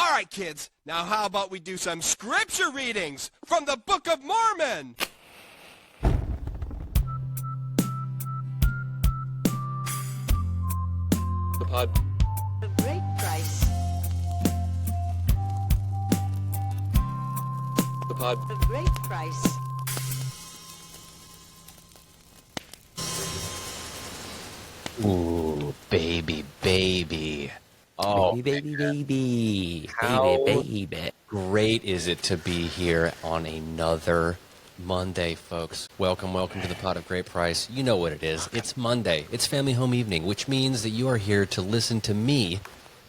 All right, kids. Now how about we do some scripture readings from the Book of Mormon? The pod. A great price. The pod. A great price. Ooh, baby, baby. Oh, Baby. How- Baby. great is it to be here on another Monday, folks. Welcome to the Pot of Great Price. You know what it is. It's Monday. It's Family Home Evening, which means that you are here to listen to me,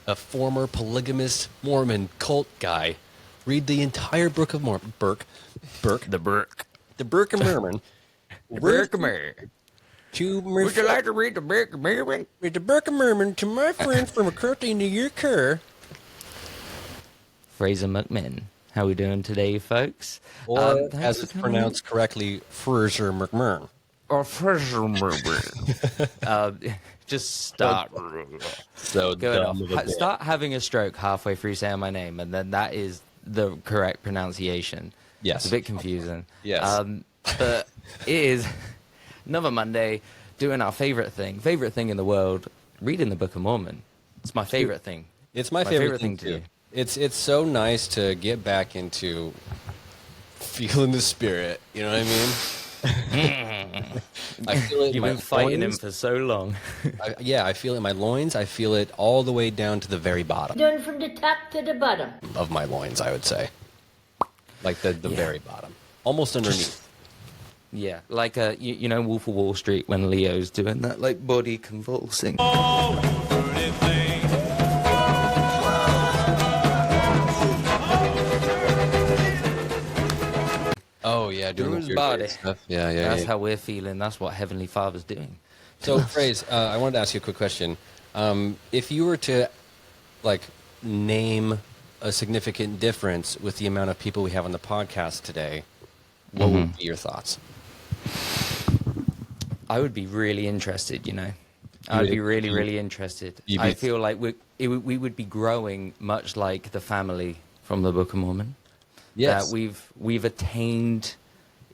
a former polygamous Mormon cult guy, read the entire Book of Mormon. The Book of Mormon. Would you like to read the Book of Mormon? Read the Book of Mormon to my friends from across the New Yorker. Fraser McMinn. How we doing today, folks? Or, Thanks as for it's coming. pronounced correctly, Fraser McMurn. Or Fraser McMinn. Just start. So Going dumb of a off. bit. Start having a stroke halfway through saying my name, and then that is the correct pronunciation. Yes. It's a bit confusing. Yes. But it is another Monday doing our favorite thing in the world, reading the Book of Mormon. It's my favorite thing. It's my favorite thing too. It's so nice to get back into feeling the spirit. You know what I mean? I feel it in You've my been fighting him loins. for so long. I feel it in my loins. I feel it all the way down to the very bottom Done from the top to the bottom. of my loins, I would say. Like the Yeah. very bottom. Almost underneath. Yeah, like you know, Wolf of Wall Street when Leo's doing that, like body convulsing. Oh, yeah. Doing Through the his weird body. stuff. Yeah. That's how we're feeling. That's what Heavenly Father's doing. So, Phrase, I wanted to ask you a quick question. If you were to, like, name a significant difference with the amount of people we have on the podcast today, what would be your thoughts? I would be really interested, you know. I'd be really interested. You'd be- I feel like we would be growing much like the family from the Book of Mormon. Yes. That we've attained.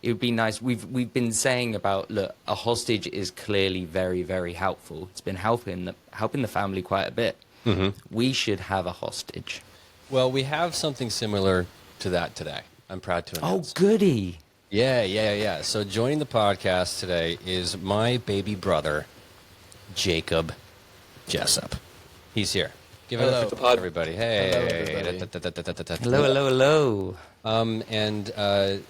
It would be nice. We've been saying about, look, a hostage is clearly very helpful. It's been helping the family quite a bit. Mm-hmm. We should have a hostage. Well, we have something similar to that today. I'm proud to Oh, announce. goody! Yeah. So joining the podcast today is my baby brother, Jacob Jessup. He's here. Give it up for everybody. Hey. Hello. And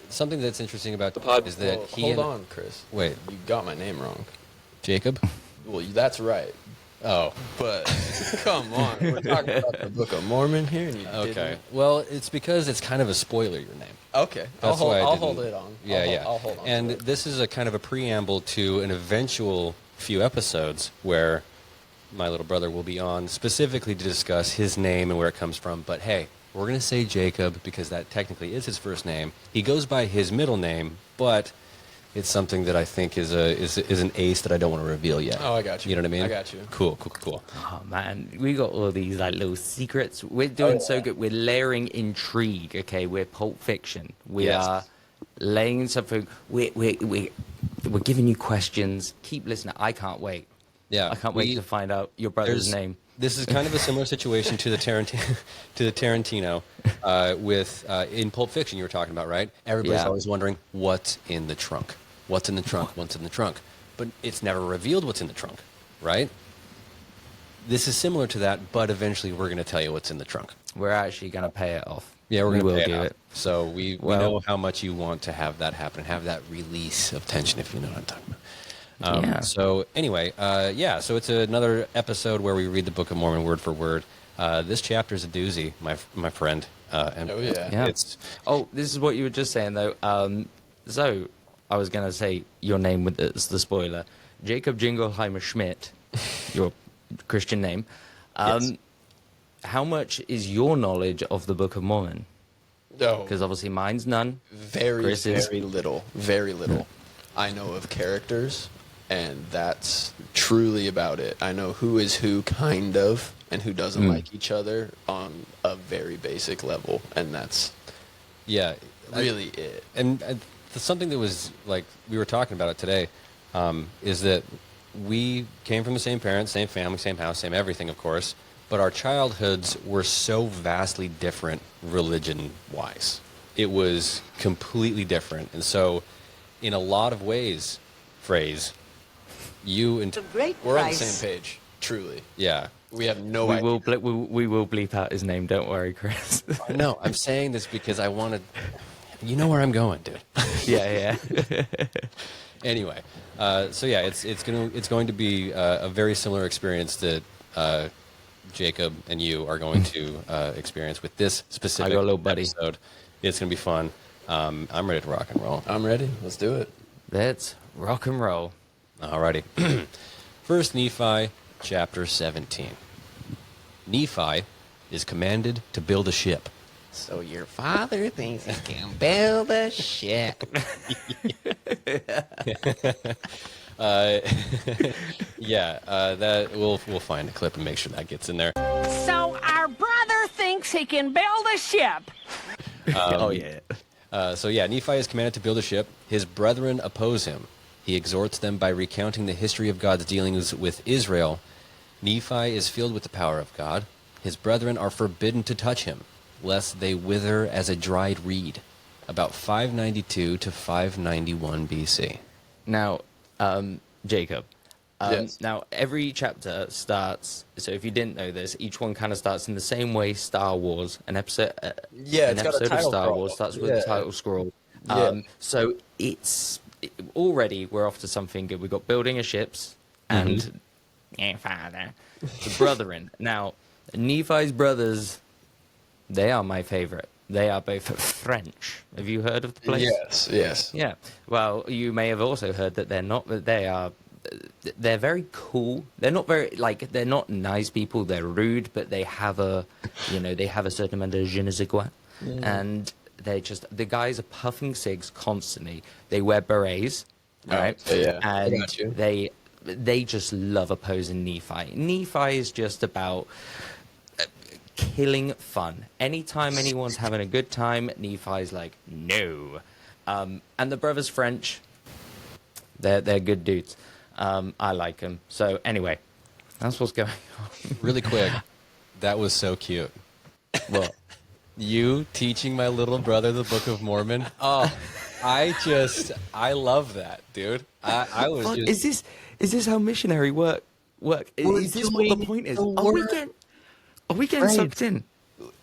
something that's interesting about the pod is that hold on, Chris. Wait. You got my name wrong. Jacob? Well, that's right. Oh. But come on, we're talking about the Book of Mormon here, and you Okay. didn't. Well, it's because it's kind of a spoiler, your name. Okay, That's I'll why I hold didn't- it on. Yeah. I'll hold on. And to it. this is a kind of a preamble to an eventual few episodes where my little brother will be on specifically to discuss his name and where it comes from. But hey, we're going to say Jacob because that technically is his first name. He goes by his middle name, but it's something that I think is an ace that I don't want to reveal yet. Oh, I got you. You know what I mean? I got you. Cool. Oh man, we got all these like little secrets. We're doing so good. We're layering intrigue. Okay, we're Pulp Fiction. We Yes. are laying something. We're giving you questions. Keep listening. I can't wait. Yeah. I can't wait to find out your brother's name. This is kind of a similar situation to the Tarantino with in Pulp Fiction you were talking about, right? Everybody's Yeah. always wondering what's in the trunk. What's in the trunk? What's in the trunk? But it's never revealed what's in the trunk, right? This is similar to that, but eventually we're going to tell you what's in the trunk. We're actually gonna pay it off. Yeah, we're we going to will pay do out. it. So we Well- know how much you want to have that happen, have that release of tension, if you know what I'm talking about. Yeah. So anyway, so it's another episode where we read the Book of Mormon word for word. This chapter is a doozy, my friend. And Oh, yeah. Yeah. It's Oh, this is what you were just saying though. So I was gonna say your name with the spoiler, Jacob Jingleheimer Schmidt, your Christian name. Yes. How much is your knowledge of the Book of Mormon? No, Because obviously mine's none. very Chris's? very little. I know of characters, and that's truly about it. I know who is who, kind of. and who doesn't like each other on a very basic level, and that's Yeah. really it. And something that was like we were talking about it today is that we came from the same parents, same family, same house, same everything, of course, but our childhoods were so vastly different religion-wise. It was completely different. And so in a lot of ways, Phrase, you and... A great We're on the price. same page, truly. Yeah. We have no We idea. will bleep out his name. Don't worry, Chris. No, I'm saying this because I want to... You know where I'm going, dude. yeah. Anyway, so yeah, it's going to be a very similar experience that Jacob and you are going to experience with this specific I got a little buddy. episode. It's going to be fun. I'm ready to rock and roll. I'm ready. Let's do it. Let's rock and roll. Alrighty. First Nephi, chapter 17. Nephi is commanded to build a ship. So your father thinks he can build a ship. Yeah, that we'll find a clip and make sure that gets in there. So our brother thinks he can build a ship. Oh yeah. So yeah, Nephi is commanded to build a ship. His brethren oppose him. He exhorts them by recounting the history of God's dealings with Israel. Nephi is filled with the power of God. His brethren are forbidden to touch him, lest they wither as a dried reed. About 592 to 591 BC. Now, Jacob. Yes. Now, every chapter starts. So, if you didn't know this, each one kind of starts in the same way. Star Wars, an episode. Yeah, it's an got a episode of title Star scroll. Wars starts with Yeah. the title scroll. Yeah. So already we're off to something good. We've got building of ships and father, the brethren. Now, Nephi's brothers, they are my favorite. They are both French. Have you heard of the place? Yes. Yeah. Well, you may have also heard that they're not. That they are. They're very cool. They're not very they're not nice people. They're rude, but they have a, they have a certain amount of je ne sais quoi, and they just the guys are puffing cigs constantly. They wear berets, right? yeah. I And got you. they just love opposing Nephi. Nephi is just about killing fun. Anytime anyone's having a good time, Nephi's like, no. And the brothers French, they're good dudes. I like them. So anyway, that's what's going on. Really quick, that was so cute. Well, You teaching my little brother the Book of Mormon. Oh, I love that, dude. I was fuck, just... is this how missionary work? Is this what the point is? Are we getting sucked in?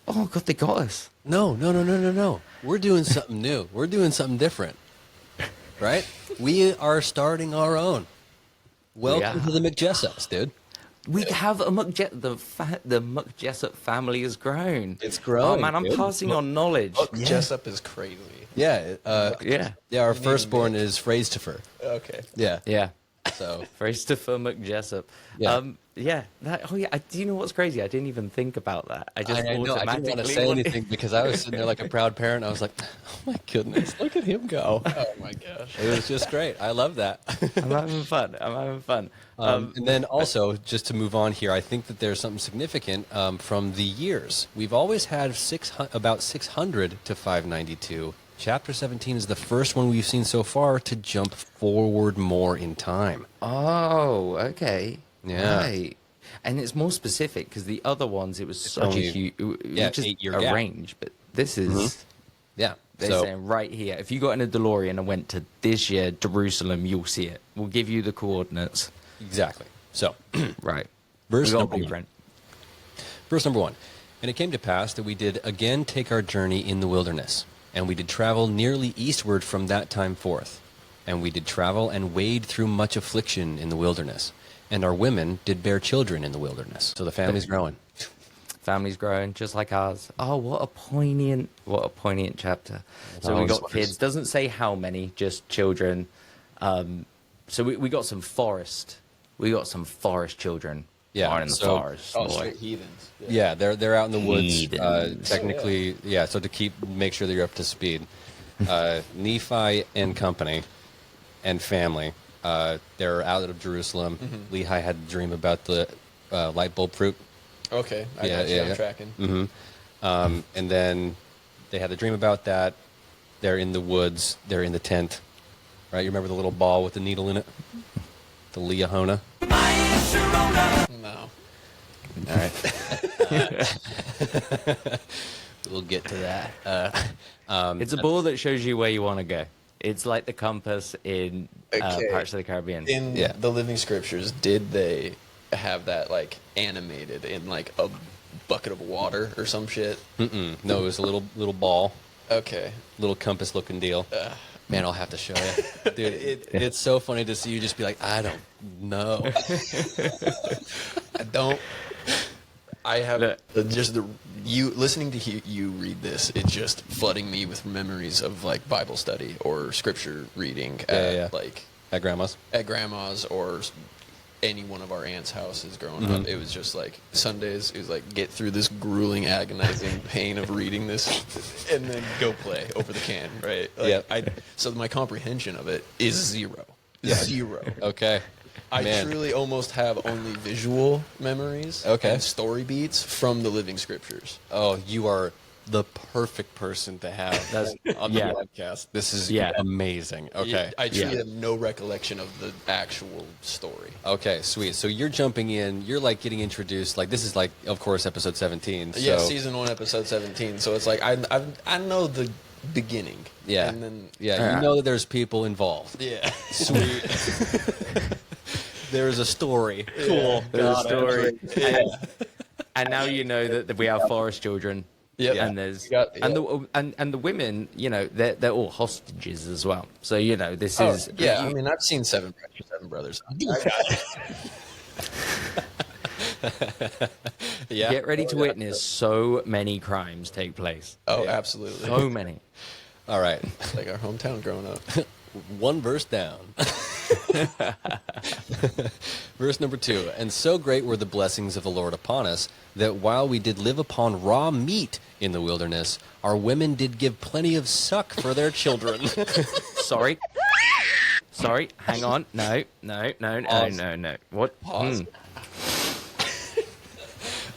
Oh God, they got us. No. We're doing something new. We're doing something different. Right? We are starting our own. Welcome to the McJessups, dude. We have a the McJessup family has grown. It's growing, Oh man, I'm dude. passing on knowledge. Jessup is crazy. Yeah. Yeah. Our firstborn is Phrase-tifer. Okay. Yeah. Yeah. So Christopher McJessup. Yeah. Do you know what's crazy? I didn't even think about that. I just I know. I automatically didn't want to say anything because I was sitting there like a proud parent. I was like, oh my goodness, look at him go. Oh my gosh. It was just great. I love that. I'm having fun. And then also, just to move on here, I think that there's something significant from the years. We've always had about 600 to 592. Chapter 17 is the first one we've seen so far to jump forward more in time. Oh, okay. Yeah. Right. And it's more specific because the other ones, it was such only- a huge, yeah, just 8-year a gap. range. But this is, Yeah. they're So saying right here. If you got in a DeLorean and went to this year, Jerusalem, you'll see it. We'll give you the coordinates. exactly. So Right. verse We got a number one. blueprint. Verse number 1. And it came to pass that we did again take our journey in the wilderness, and we did travel nearly eastward from that time forth. And we did travel and wade through much affliction in the wilderness. And our women did bear children in the wilderness. So the family's growing. Family's growing just like ours. Oh, what a poignant chapter. So we always got was. kids. Doesn't say how many, just children. So we got some forest. We got some forest children. Yeah, Are in the so- forest. Oh, boy. straight heathens. Yeah, they're out in the woods. Heathens. Technically, yeah. So to make sure that you're up to speed, Nephi and company and family, they're out of Jerusalem. Lehi had a dream about the light bulb fruit. Okay, I Yeah, got you. yeah, I'm yeah. tracking. And then they had a dream about that. They're in the woods. They're in the tent. Right? You remember the little ball with the needle in it? The Leahona? No. All right. We'll get to that. It's a ball that shows you where you want to go. It's like the compass in Okay. Pirates of the Caribbean. In Yeah. the Living Scriptures, did they have that like animated in like a bucket of water or some shit? No, it was a little ball, Okay. little compass-looking deal. Man, I'll have to show you. Dude, it's so funny to see you just be like, I don't know. I don't. I have Look. you listening to you read this. It's just flooding me with memories of like Bible study or scripture reading at like At grandma's. at grandma's or any one of our aunts' houses growing up. It was just like Sundays. It was like get through this grueling, agonizing pain of reading this, and then go play over the can. Right. Like, so my comprehension of it is zero. Zero. Okay. I Man. truly almost have only visual memories and story beats from the Living Scriptures. Oh, you are the perfect person to have on the podcast. This is amazing. Okay. I truly have no recollection of the actual story. Okay, sweet. So you're jumping in. You're like getting introduced. Like this is like, of course, episode 17. So. Yeah, season 1, episode 17. So it's like I know the beginning. Yeah. And then you know that there's people involved. yeah. Sweet. There's a story. Cool. There's a story. And now you know that we have forest children. Yep. And there's and the women, you know, they're all hostages as well. So you know this is Yeah, I mean I've seen Seven Brothers. I got it. Yeah. Get ready to witness so many crimes take place. Oh, absolutely. So many. All right. Like our hometown growing up. One verse down. Verse number 2. And so great were the blessings of the Lord upon us, that while we did live upon raw meat in the wilderness, our women did give plenty of suck for their children. Sorry. Hang on. No. What? Pause.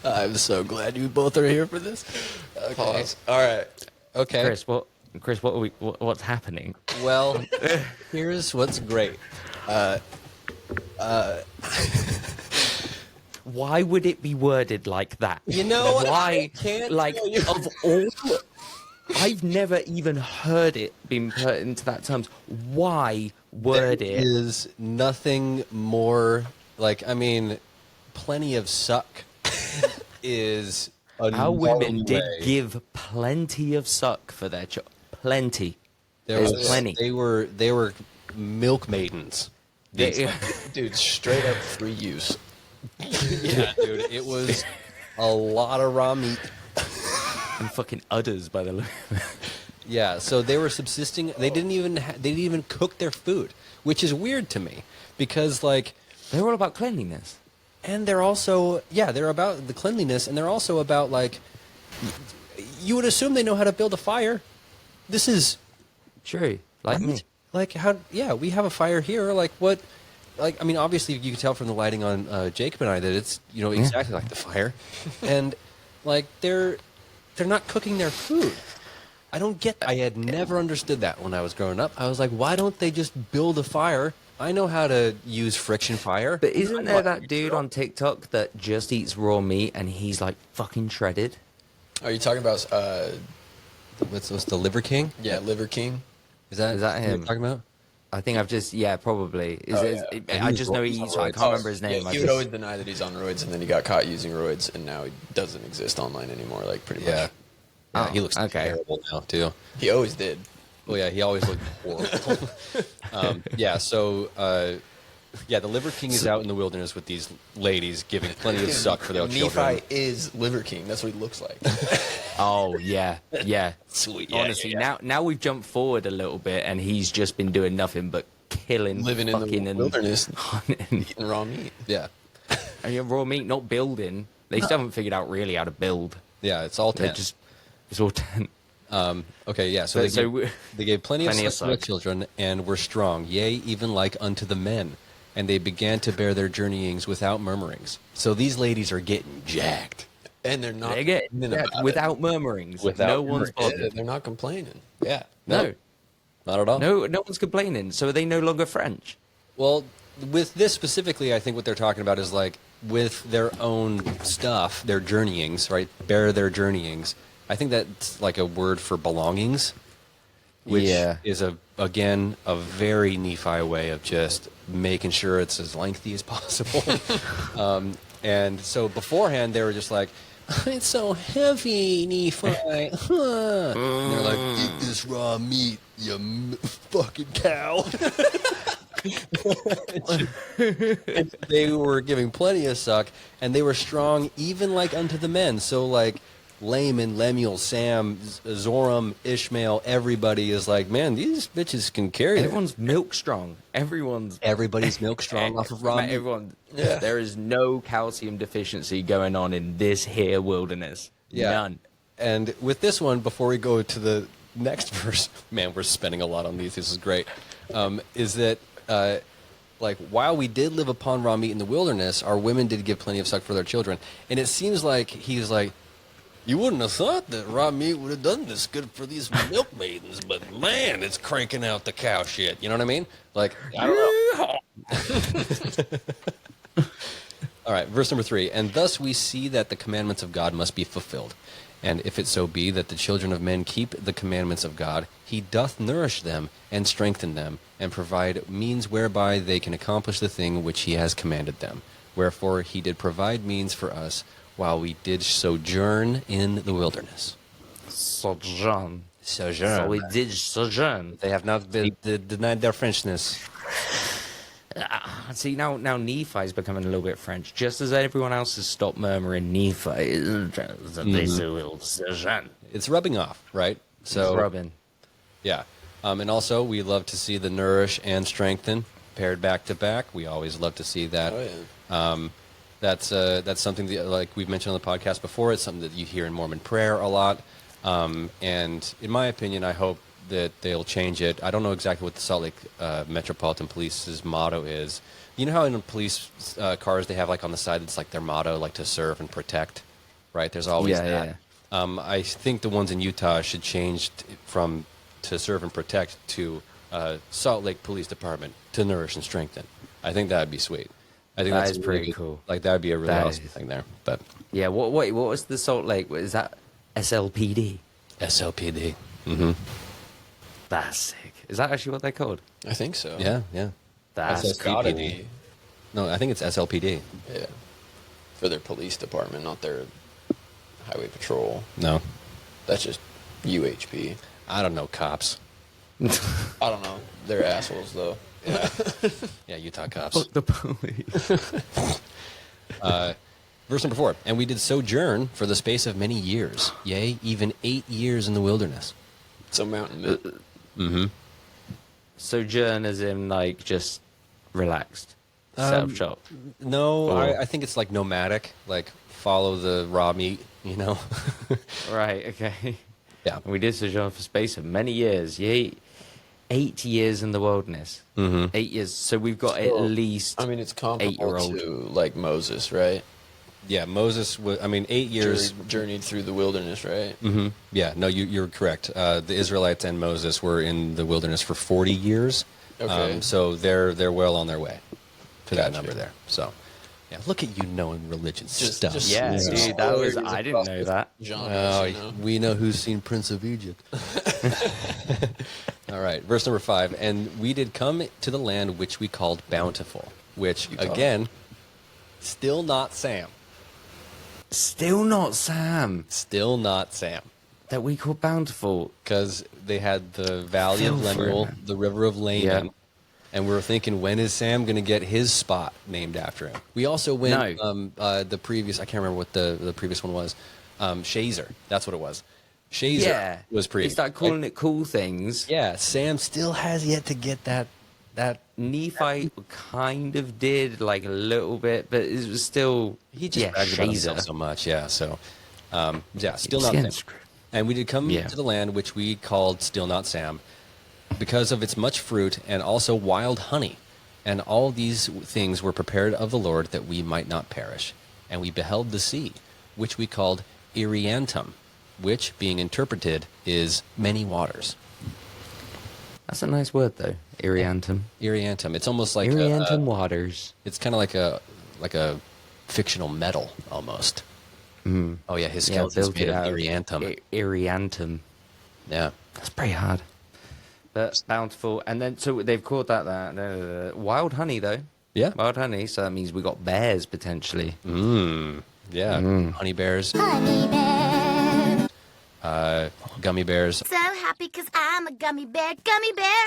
I'm so glad you both are here for this. Okay. Pause. All right. Okay. Chris, what's happening? Well, here's what's great. Why would it be worded like that? You know what? Why? I can't Like tell you. of all, I've never even heard it being put into that terms. Why word There it? is nothing more like, I mean, plenty of suck is a Our women did way. give plenty of suck for their plenty. There There's was plenty. They were milk maidens. Dude, straight up free use. Yeah, dude, it was a lot of raw meat. And fucking udders by the look. Yeah, so they were subsisting. They didn't even cook their food, which is weird to me because like They're all about cleanliness. and they're also they're about the cleanliness and they're also about like you would assume they know how to build a fire. This is True. Like me. like how we have a fire here. Like what? Like I mean, obviously you can tell from the lighting on Jacob and I that it's exactly like the fire, and like they're not cooking their food. I had never understood that when I was growing up. I was like, why don't they just build a fire? I know how to use friction fire. But isn't there that dude on TikTok that just eats raw meat and he's like fucking shredded? Are you talking about What's the Liver King? Liver King? Is that Is that what him? you're talking about? I think I've just probably. I just know he eats. I roids. can't remember his name. Yeah, I he would just- always deny that he's on roids, and then he got caught using roids, and now he doesn't exist online anymore. Like pretty much. Yeah, Oh, he looks okay. terrible now too. He always did. Well, yeah, he always looked horrible. The Liver King is out in the wilderness with these ladies giving plenty of suck for their children. Nephi is Liver King. That's what he looks like. Oh yeah. Sweet. Honestly, now we've jumped forward a little bit, and he's just been doing nothing but killing, Living in fucking, the and wilderness, and eating raw meat. Yeah. raw meat, not building. They still haven't figured out really how to build. Yeah, it's all They're tent. it's all tent. Okay, yeah. So, they gave plenty of suck for their children, and were strong. Yea, even like unto the men. and they began to bear their journeyings without murmurings. So these ladies are getting jacked. And they're not They get complaining about without murmurings. Without no one's it. bothered. Yeah, they're not complaining. Yeah. No, Not at all. no one's complaining. So are they no longer French? Well, with this specifically, I think what they're talking about is like with their own stuff, their journeyings, right? Bear their journeyings. I think that's like a word for belongings, which Yeah. is again a very Nephi way of just making sure it's as lengthy as possible. And so beforehand, they were just like, "It's so heavy, Nephi." Huh. And they're like, "Eat this raw meat, you fucking cow." They were giving plenty of suck, and they were strong even like unto the men. So like Laman, Lemuel, Sam, Zoram, Ishmael, everybody is like, man, these bitches can carry it. Everyone's milk strong. Everybody's milk strong off of raw meat. Everyone. There is no calcium deficiency going on in this here wilderness. Yeah. None. And with this one, before we go to the next verse, man, we're spending a lot on these. This is great. Is that like while we did live upon raw meat in the wilderness, our women did give plenty of suck for their children. And it seems like he's like, you wouldn't have thought that raw meat would have done this good for these milk maidens, but man, it's cranking out the cow shit. You know what I mean? Like, I don't know. All right, verse number 3. And thus we see that the commandments of God must be fulfilled. And if it so be that the children of men keep the commandments of God, he doth nourish them and strengthen them, and provide means whereby they can accomplish the thing which he has commanded them. Wherefore he did provide means for us while we did sojourn in the wilderness. Sojourn. Sojourn. So we did sojourn. They have not been denied their Frenchness. See, now Nephi's becoming a little bit French. Just as everyone else has stopped murmuring, Nephi is they will sojourn. It's rubbing off, right? So Robin. yeah. And also, we love to see the nourish and strengthen paired back to back. We always love to see that. Oh, yeah. That's something that, like we've mentioned on the podcast before. It's something that you hear in Mormon prayer a lot. And in my opinion, I hope that they'll change it. I don't know exactly what the Salt Lake Metropolitan Police's motto is. You know how in the police cars they have like on the side it's like their motto, like to serve and protect, right? There's always that. Yeah. I think the ones in Utah should change from to serve and protect to Salt Lake Police Department to nourish and strengthen. I think that would be sweet. I think that's That is pretty really cool. Like that would be a really That awesome is. thing there. But Yeah, what was the Salt Lake? Is that SLPD? SLPD. Mm-hmm. That's sick. Is that actually what they're called? I think so. Yeah, yeah. That's It's gotta SLPD. be. No, I think it's SLPD. Yeah. For their police department, not their highway patrol. No, That's just UHP. I don't know cops. I don't know. They're assholes, though. Yeah, Utah cops. the police. Verse number 4. And we did sojourn for the space of many years, yea, even 8 years in the wilderness. It's a mountain. Mm-hmm. Sojourn as in like just relaxed, set up shop. No, Oh. I think it's like nomadic, like follow the raw meat, you know? Right. Okay. Yeah. And we did sojourn for space of many years. Yea, 8 years in the wilderness. Mm-hmm. 8 years. So we've got at least. I mean, it's comparable 8-year-old. to, like, Moses, right? Yeah, Moses was, 8 years. Journeyed through the wilderness, right? Mm-hmm. Yeah, no, you're correct. The Israelites and Moses were in the wilderness for 40 years. Okay. So they're well on their way to that Gotcha. number there. So, yeah, look at you knowing religion stuff. Yeah, some dude, that was. similarities I didn't across know the that. genres, Oh, you know? we know who's seen Prince of Egypt. All right, verse number 5. And we did come to the land which we called Bountiful, which, Utah. again, still not Sam. Still not Sam. Still not Sam. That we call Bountiful. Because they had the Valley of Feel for Lemuel, him. the River of Laman. Yeah. And we were thinking, when is Sam going to get his spot named after him? We also went, the previous, I can't remember what the previous one was. Shazer. That's what it was. Shazer Yeah. was They previous. start calling it cool things. Yeah, Sam still has yet to get that. Nephi kind of did like a little bit, but it was still. He just bragged about himself so much, yeah. So, yeah, still not Sam. And we did come to the land which we called still not Sam, because of its much fruit and also wild honey, And all these things were prepared of the Lord that we might not perish. And we beheld the sea, which we called Iriantum, which, being interpreted, is many waters. That's a nice word, though. Iriantum. Iriantum. It's almost like Iriantum waters. It's kind of like a fictional metal almost. Oh yeah, his skeleton's made of Iriantum. Iriantum. Yeah. That's pretty hard. But bountiful. And then, so they've called that wild honey, though. Yeah. Wild honey, so that means we got bears, potentially. Yeah. Honey bears. Honey bear. Gummy bears. So happy because I'm a gummy bear. Gummy bear.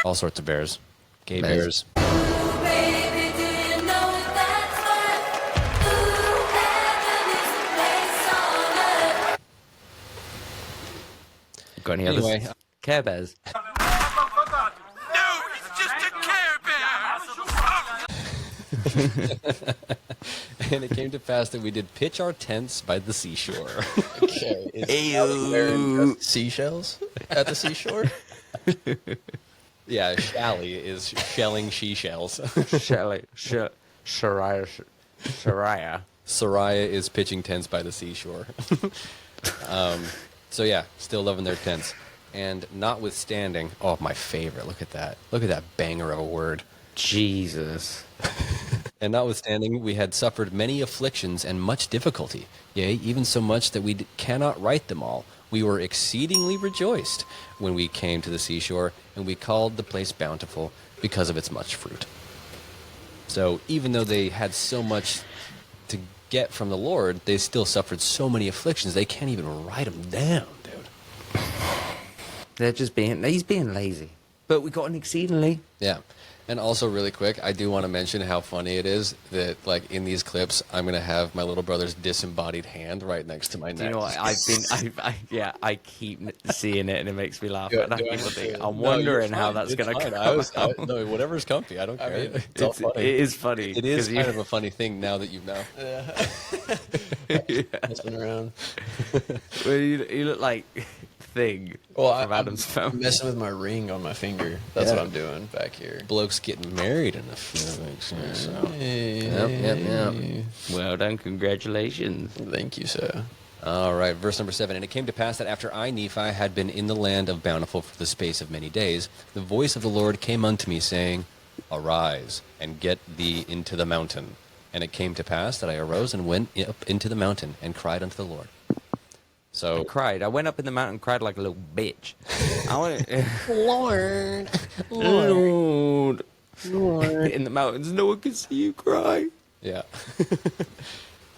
All sorts of bears. Gay bears. Baby, do you know that's what? Ooh, heaven is a place on earth. Got any Anyway. others? Care Bears. No, it's just a Care Bear! And it came to pass that we did pitch our tents by the seashore. Okay. Is wearing seashells at the seashore? Yeah, Shally is shelling she shells. Shelley. Shariah. Soraya is pitching tents by the seashore. So yeah, still loving their tents. And notwithstanding, oh, my favorite, look at that. Look at that banger of a word. Jesus. And notwithstanding, we had suffered many afflictions and much difficulty, yea, even so much that we cannot write them all. We were exceedingly rejoiced when we came to the seashore, and we called the place Bountiful because of its much fruit. So even though they had so much to get from the Lord, they still suffered so many afflictions, they can't even write them down, dude. He's being lazy. But we got an exceedingly. Yeah. And also, really quick, I do want to mention how funny it is that, like, in these clips, I'm going to have my little brother's disembodied hand right next to my neck. Do you know what? I keep seeing it and it makes me laugh. Do And I I keep need to- thinking, I'm No, you're wondering how fine. that's It's going to fine. come. No, whatever's comfy. I don't care. mean, it's all funny. It is funny. It is 'cause kind of a funny thing now that you know. Messing around. Well, you look like Thing Well, from I'm Adam's family. messing with my ring on my finger. That's Yeah. what I'm doing back here. Bloke's getting married in a few weeks. So. Yep. Well done, congratulations. Thank you, sir. All right, verse number 7. And it came to pass that after I, Nephi, had been in the land of Bountiful for the space of many days, the voice of the Lord came unto me, saying, Arise, and get thee into the mountain. And it came to pass that I arose and went up into the mountain, and cried unto the Lord. I So, cried. I went up in the mountain and cried like a little bitch. I went, Lord. Lord. In the mountains, no one can see you cry. Yeah.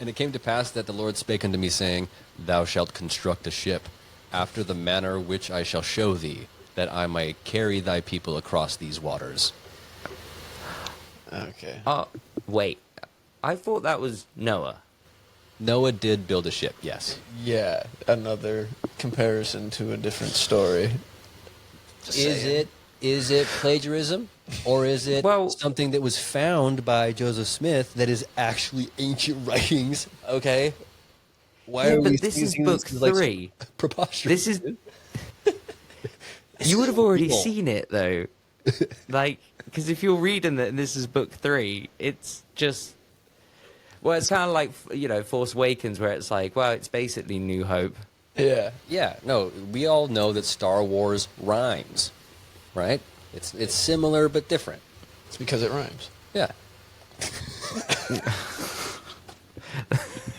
And it came to pass that the Lord spake unto me, saying, Thou shalt construct a ship, after the manner which I shall show thee, that I may carry thy people across these waters. Okay. Oh, wait. I thought that was Noah. Noah did build a ship, yes. Yeah, another comparison to a different story. Is it plagiarism, or is it Well- something that was found by Joseph Smith that is actually ancient writings? Okay, why Yeah, are we but this is using book as, like, 3. preposterous? This is. You would have already seen it, though. Like, because if you're reading that and this is book 3, it's just. Well, it's kind of like, Force Awakens, where it's like, well, it's basically New Hope. Yeah. Yeah, no, we all know that Star Wars rhymes, right? It's similar but different. It's because it rhymes. Yeah.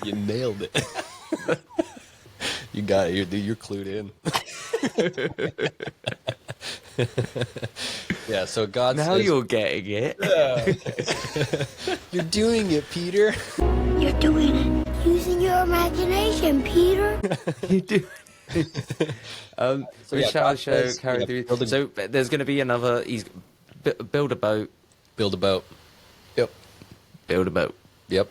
You nailed it. You got it. You're clued in. Yeah, so God Now says, you're getting it. You're doing it, Peter. You're doing it. Using your imagination, Peter. You do. So, We yeah, shall God show says, carry yeah, through. build a- So there's going to be another. Build a boat. Build a boat. Yep. Build a boat. Yep.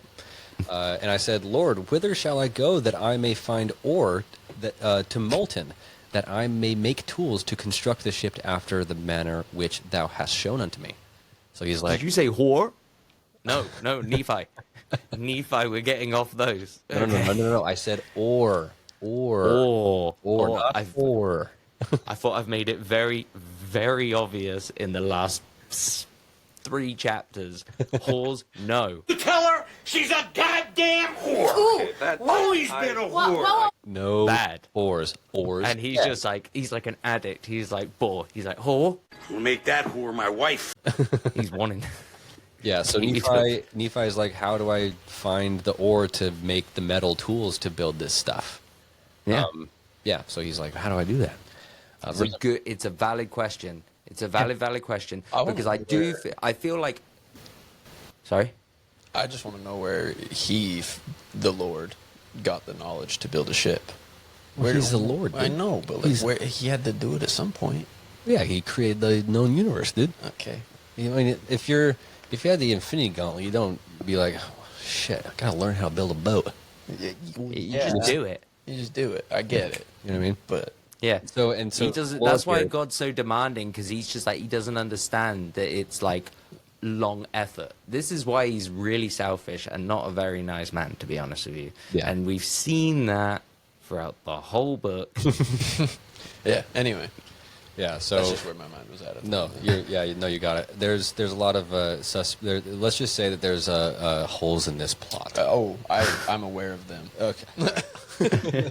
And I said, Lord, whither shall I go that I may find ore that, to molten, that I may make tools to construct the ship after the manner which thou hast shown unto me? So he's like, Did you say whore? No, Nephi. Nephi, we're getting off those. no. I said ore. Or Not I ore. thought I've made it very, very obvious in the last 3 chapters. Whores, no. Tell her she's a goddamn whore. Always been a whore. No Bad. Oars. And he's just like, he's like an addict. He's like, he's like, whore. We'll make that whore my wife. He's wanting. Yeah, so He Nephi is like, how do I find the ore to make the metal tools to build this stuff? Yeah. Yeah, so he's like, how do I do that? It's a valid question. It's a valid question because I feel like. Sorry. I just want to know where the Lord, got the knowledge to build a ship. Well, he's the Lord, I dude. know, but like, where he had to do it at some point. Yeah, he created the known universe, dude. Okay. I mean, if you had the Infinity Gauntlet, you don't be like, oh, shit, I gotta learn how to build a boat. You just do it. You just do it. I get it. You know what I mean? But Yeah. So He doesn't. That's why God's so demanding, because he's just like, he doesn't understand that it's like long effort. This is why he's really selfish and not a very nice man, to be honest with you. Yeah. And we've seen that throughout the whole book. yeah. Anyway, Yeah, so that's just where my mind was at. no, you got it. There's a lot of let's just say that there's holes in this plot. I'm aware of them. Okay.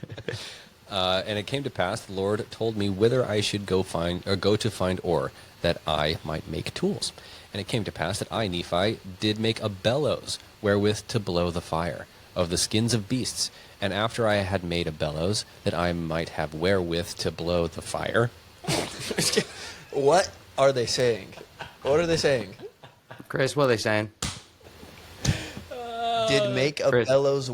And it came to pass, the Lord told me whither I should go to find ore, that I might make tools. And it came to pass that I, Nephi, did make a bellows wherewith to blow the fire of the skins of beasts. And after I had made a bellows, that I might have wherewith to blow the fire. What are they saying? What are they saying? Chris, what are they saying? Did make a Chris. bellows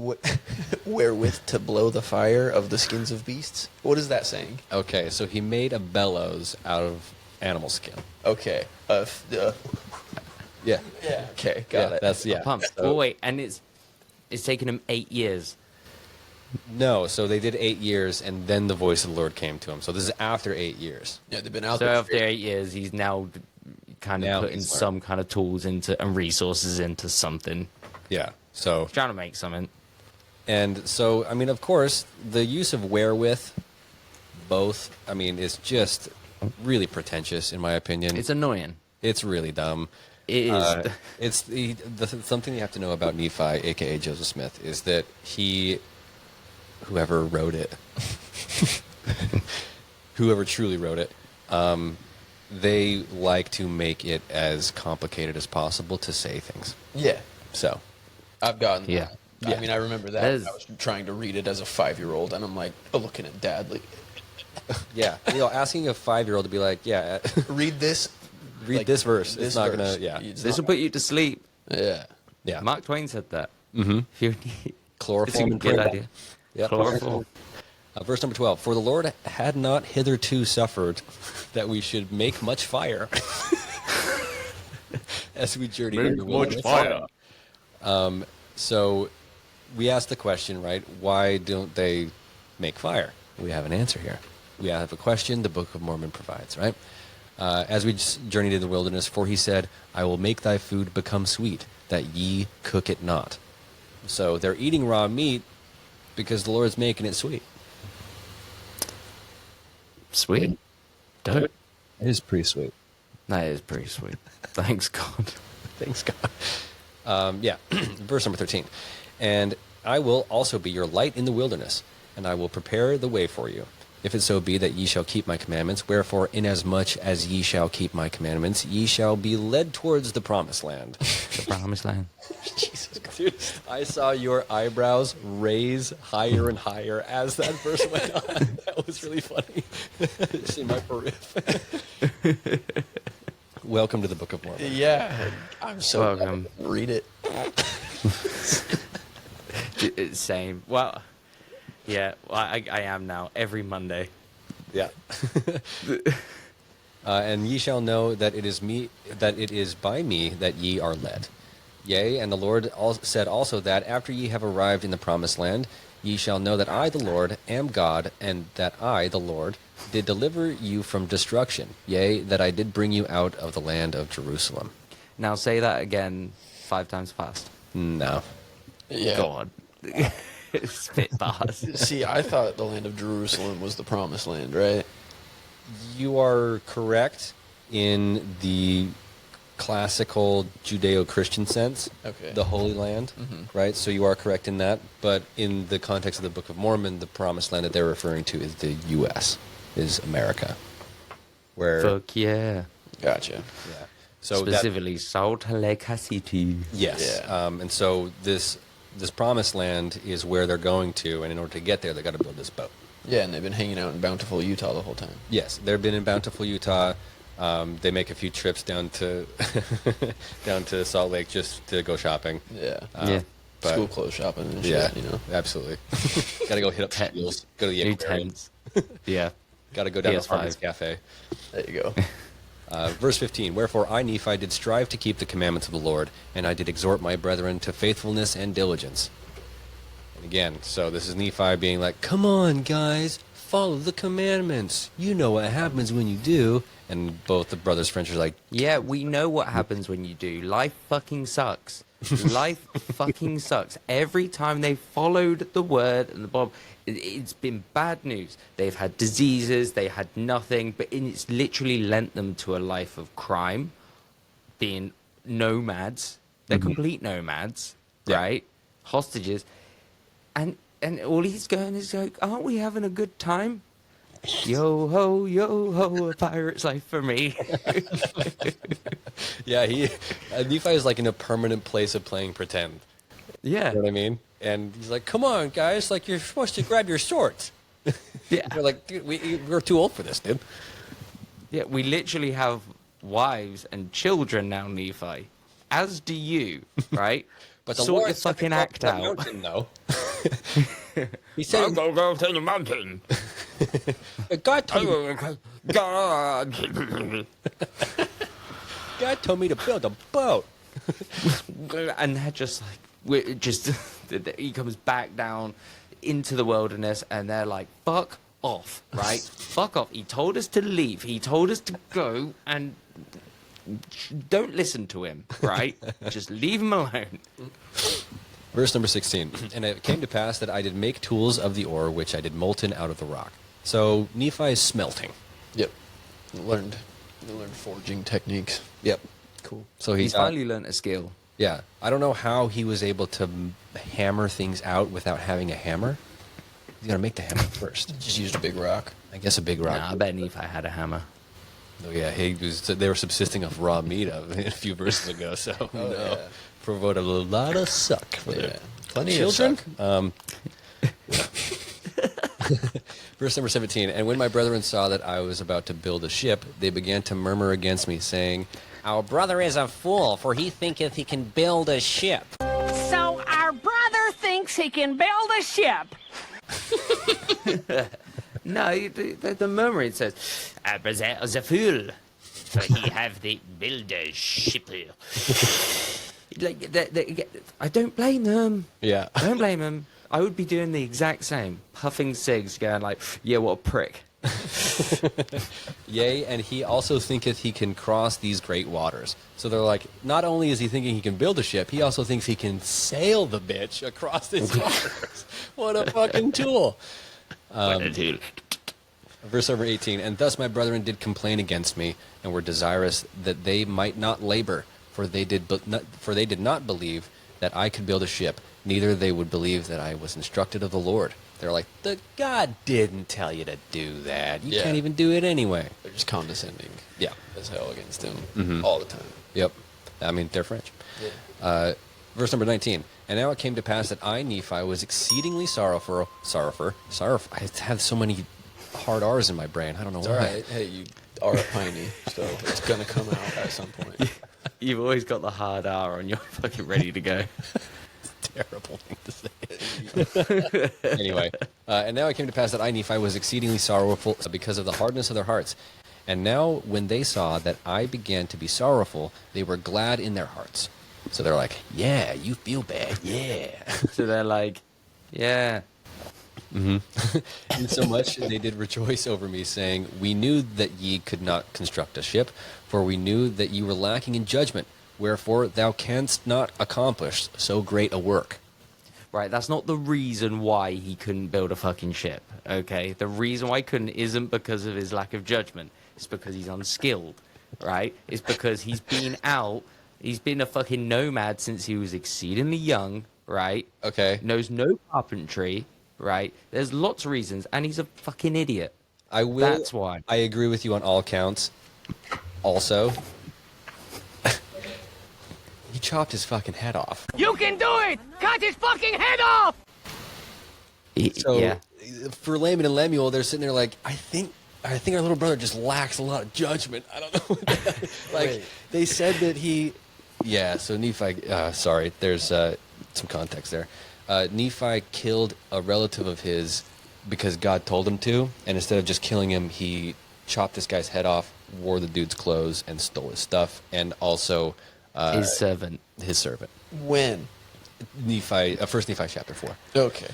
wherewith to blow the fire of the skins of beasts? What is that saying? Okay, so he made a bellows out of animal skin. Okay. Yeah. Yeah. Okay. Got it. That's Pumped. Oh wait, and it's taken him 8 years. No, so they did 8 years, and then the voice of the Lord came to him. So this is after 8 years. Yeah, they've been out So there. after 8 years, he's now kind of Now putting he's learned. some kind of tools into and resources into something. Yeah. So Trying to make something. and so I mean, of course, the use of wherewith, both. I mean, is just really pretentious in my opinion. It's annoying. It's really dumb. It is. It's something you have to know about Nephi, aka Joseph Smith, is that whoever wrote it, whoever truly wrote it, they like to make it as complicated as possible to say things. Yeah. So, I've gotten Yeah. that. Yeah. I mean, I remember that. That is- I was trying to read it as a 5-year-old, and I'm like looking at Dad like, yeah, asking a 5-year-old to be like, yeah, read this. read like, this verse. this It's not verse. gonna, yeah, It's This will not- put you to sleep. Yeah. yeah. Mark Twain said that. Mm-hmm. If you need Chloroform and good prayer. idea. Yep. Chloroform. Verse number 12. For the Lord had not hitherto suffered that we should make much fire as we journeyed in the wilderness. So we asked the question, right? Why don't they make fire? We have an answer here. We have a question the Book of Mormon provides, right? As we journeyed in the wilderness, for he said, I will make thy food become sweet, that ye cook it not. So they're eating raw meat because the Lord's making it sweet. Sweet. Dope. It is pretty sweet. That is pretty sweet. Thanks God. Thanks, God. Yeah, verse number 13. And I will also be your light in the wilderness, and I will prepare the way for you. If it so be that ye shall keep my commandments, wherefore, inasmuch as ye shall keep my commandments, ye shall be led towards the promised land. The promised land. Jesus Christ. Dude, I saw your eyebrows raise higher and higher as that verse went on. That was really funny. It's in my periph. Welcome to the Book of Mormon. Yeah. I'm so Welcome. read it. Same. Well, yeah, I am now. Every Monday. Yeah. And ye shall know that it is by me that ye are led. Yea, and the Lord said also that after ye have arrived in the promised land, ye shall know that I, the Lord, am God, and that I, the Lord, did deliver you from destruction. Yea, that I did bring you out of the land of Jerusalem. Now say that again 5 times fast. No. Yeah. God. Spit bars. See, I thought the land of Jerusalem was the promised land, right? You are correct in the classical Judeo-Christian sense, Okay. the Holy Land, right? So you are correct in that. But in the context of the Book of Mormon, the Promised Land that they're referring to is the U.S., is America, where Fuck yeah. Gotcha. yeah. So Specifically, Salt Lake City. yes, Yeah. and so this Promised Land is where they're going to, and in order to get there, they got to build this boat. Yeah, and they've been hanging out in Bountiful, Utah the whole time. Yes, they've been in Bountiful, Utah. They make a few trips down to down to Salt Lake just to go shopping. Yeah. Yeah. But- School clothes shopping and shit, Yeah, you know. absolutely. Got to go hit up Scheels, go to the New aquarium. tents. Yeah. Got to go down to PS5. Harvey's Cafe. There you go. Verse 15, Wherefore I, Nephi, did strive to keep the commandments of the Lord, and I did exhort my brethren to faithfulness and diligence. And again, so this is Nephi being like, come on, guys, follow the commandments. You know what happens when you do. And both the brothers French are like, Yeah, we know what happens when you do. Life fucking sucks. Life fucking sucks. Every time they followed the word and the Bob, it's been bad news. They've had diseases, they had nothing, but it's literally lent them to a life of crime, being nomads. They're complete nomads, Yeah. right? Hostages. And all he's going is like, aren't we having a good time? Yo ho, a pirate's life for me. yeah, Nephi is like in a permanent place of playing pretend. Yeah. You know what I mean? And he's like, come on, guys, like you're supposed to grab your swords. Yeah. They're like, dude, we're too old for this, dude. Yeah, we literally have wives and children now, Nephi. As do you, right? But the sort Lord your said to fucking go up act to the out. mountain, though. He said, go to the mountain. God told me, God. God told me to build a boat. And they're just like, he comes back down into the wilderness, and they're like, fuck off, right? Fuck off. He told us to leave. He told us to go, and don't listen to him, right? Just leave him alone. Verse number 16. And it came to pass that I did make tools of the ore, which I did molten out of the rock. So Nephi is smelting. Yep. Learned forging techniques. Yep. Cool. So He's finally learned a skill. yeah. I don't know how he was able to hammer things out without having a hammer. He's got to make the hammer first. Just used a big rock. I guess a big rock. Nah, I bet Nephi had a hammer. Oh, yeah, they were subsisting off raw meat a few verses ago, so yeah. provoked a lot of suck for Yeah. their Plenty children. of Verse number 17, And when my brethren saw that I was about to build a ship, they began to murmur against me, saying, Our brother is a fool, for he thinketh he can build a ship. So our brother thinks he can build a ship. No, the murmuring says, "Our brother is a fool, for he have the builder ship." Like, I don't blame them. Yeah. I don't blame them. I would be doing the exact same, puffing cigs, going like, "Yeah, what a prick." Yea, and he also thinketh he can cross these great waters. So they're like, not only is he thinking he can build a ship, he also thinks he can sail the bitch across these waters. What a fucking tool. Verse number 18, And thus my brethren did complain against me, and were desirous that they might not labor, for they did not believe that I could build a ship, neither they would believe that I was instructed of the Lord. They're like, the God didn't tell you to do that. You Yeah. can't even do it anyway. They're just condescending Yeah. as hell against him all the time. Yep. I mean, they're French. Yeah. Verse number 19. And now it came to pass that I, Nephi, was exceedingly sorrowful. I have so many hard R's in my brain. I don't know It's why. all right. Hey, you are a piney, so it's going to come out at some point. You've always got the hard R and you're fucking ready to go. Terrible thing to say. Anyway, and now it came to pass that I, Nephi, was exceedingly sorrowful because of the hardness of their hearts. And now when they saw that I began to be sorrowful, they were glad in their hearts. So they're like, yeah, you feel bad, yeah. So they're like, yeah. Insomuch they did rejoice over me, saying, We knew that ye could not construct a ship, for we knew that ye were lacking in judgment, wherefore thou canst not accomplish so great a work. right? That's not the reason why he couldn't build a fucking ship, okay? The reason why he couldn't isn't because of his lack of judgment. It's because he's unskilled, right? It's because he's been out. He's been a fucking nomad since he was exceedingly young, right? Okay. Knows no carpentry, right? There's lots of reasons, and he's a fucking idiot. That's why. I agree with you on all counts. Also, he chopped his fucking head off. You can do it! Cut his fucking head off! So Yeah. for Laman and Lemuel, they're sitting there like, I think our little brother just lacks a lot of judgment. I don't know. Like Wait. they said that he. Yeah. So Nephi. Sorry. There's some context there. Nephi killed a relative of his because God told him to, and instead of just killing him, he chopped this guy's head off, wore the dude's clothes, and stole his stuff, and also His servant. his servant. When? Nephi, 1 Nephi chapter 4. Okay.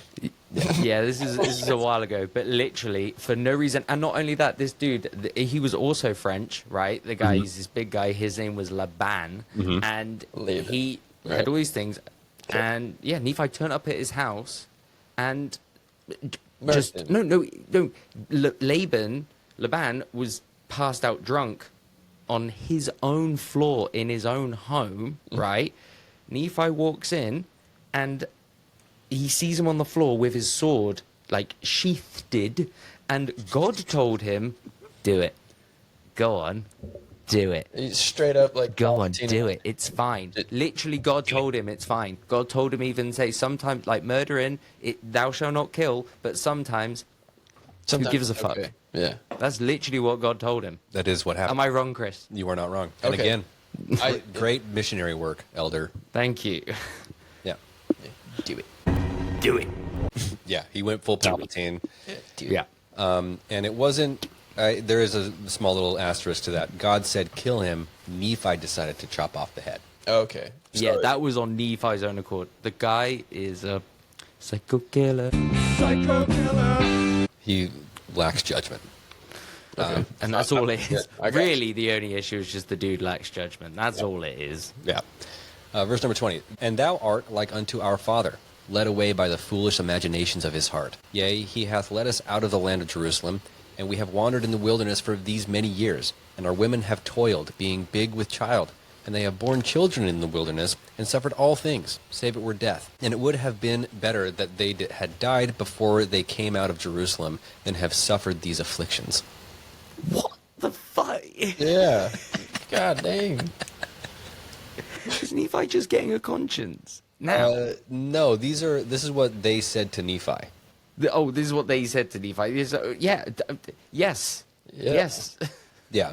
Yeah, this is a while ago, but literally for no reason. And not only that, this dude, he was also French, right? The guy, he's this big guy. His name was Laban, and Laban, he right. had all these things. And yeah, Nephi turned up at his house, and just Murdered him. Laban was passed out drunk on his own floor in his own home, right? Nephi walks in, and he sees him on the floor with his sword, like, sheathed, and God told him, do it. Go on, do it. He's straight up like. Go on, Palpatine. do it. It's fine. Literally, God told him it's fine. God told him even say sometimes, like murdering, thou shalt not kill, but sometimes, who gives a fuck? Okay. Yeah. That's literally what God told him. That is what happened. Am I wrong, Chris? You are not wrong. And Okay. again, great missionary work, Elder. Thank you. Yeah. Do it. Do it. Yeah, he went full Palpatine. Yeah. And it wasn't. There is a small little asterisk to that. God said kill him. Nephi decided to chop off the head. Okay. Yeah, So- that was on Nephi's own accord. The guy is a psycho killer. He lacks judgment. And that's all it is. I got Really, the only issue is just the dude lacks judgment. That's all it is. Yeah. Verse number 20. And thou art like unto our father, led away by the foolish imaginations of his heart. Yea, he hath led us out of the land of Jerusalem, and we have wandered in the wilderness for these many years. And our women have toiled, being big with child. And they have borne children in the wilderness, and suffered all things, save it were death. And it would have been better that they had died before they came out of Jerusalem, than have suffered these afflictions. What the fuck? Yeah. God dang. Is Nephi just getting a conscience? Now. No, this is what they said to Nephi. This is what they said to Nephi. Yes. Yeah. Yes. Yeah.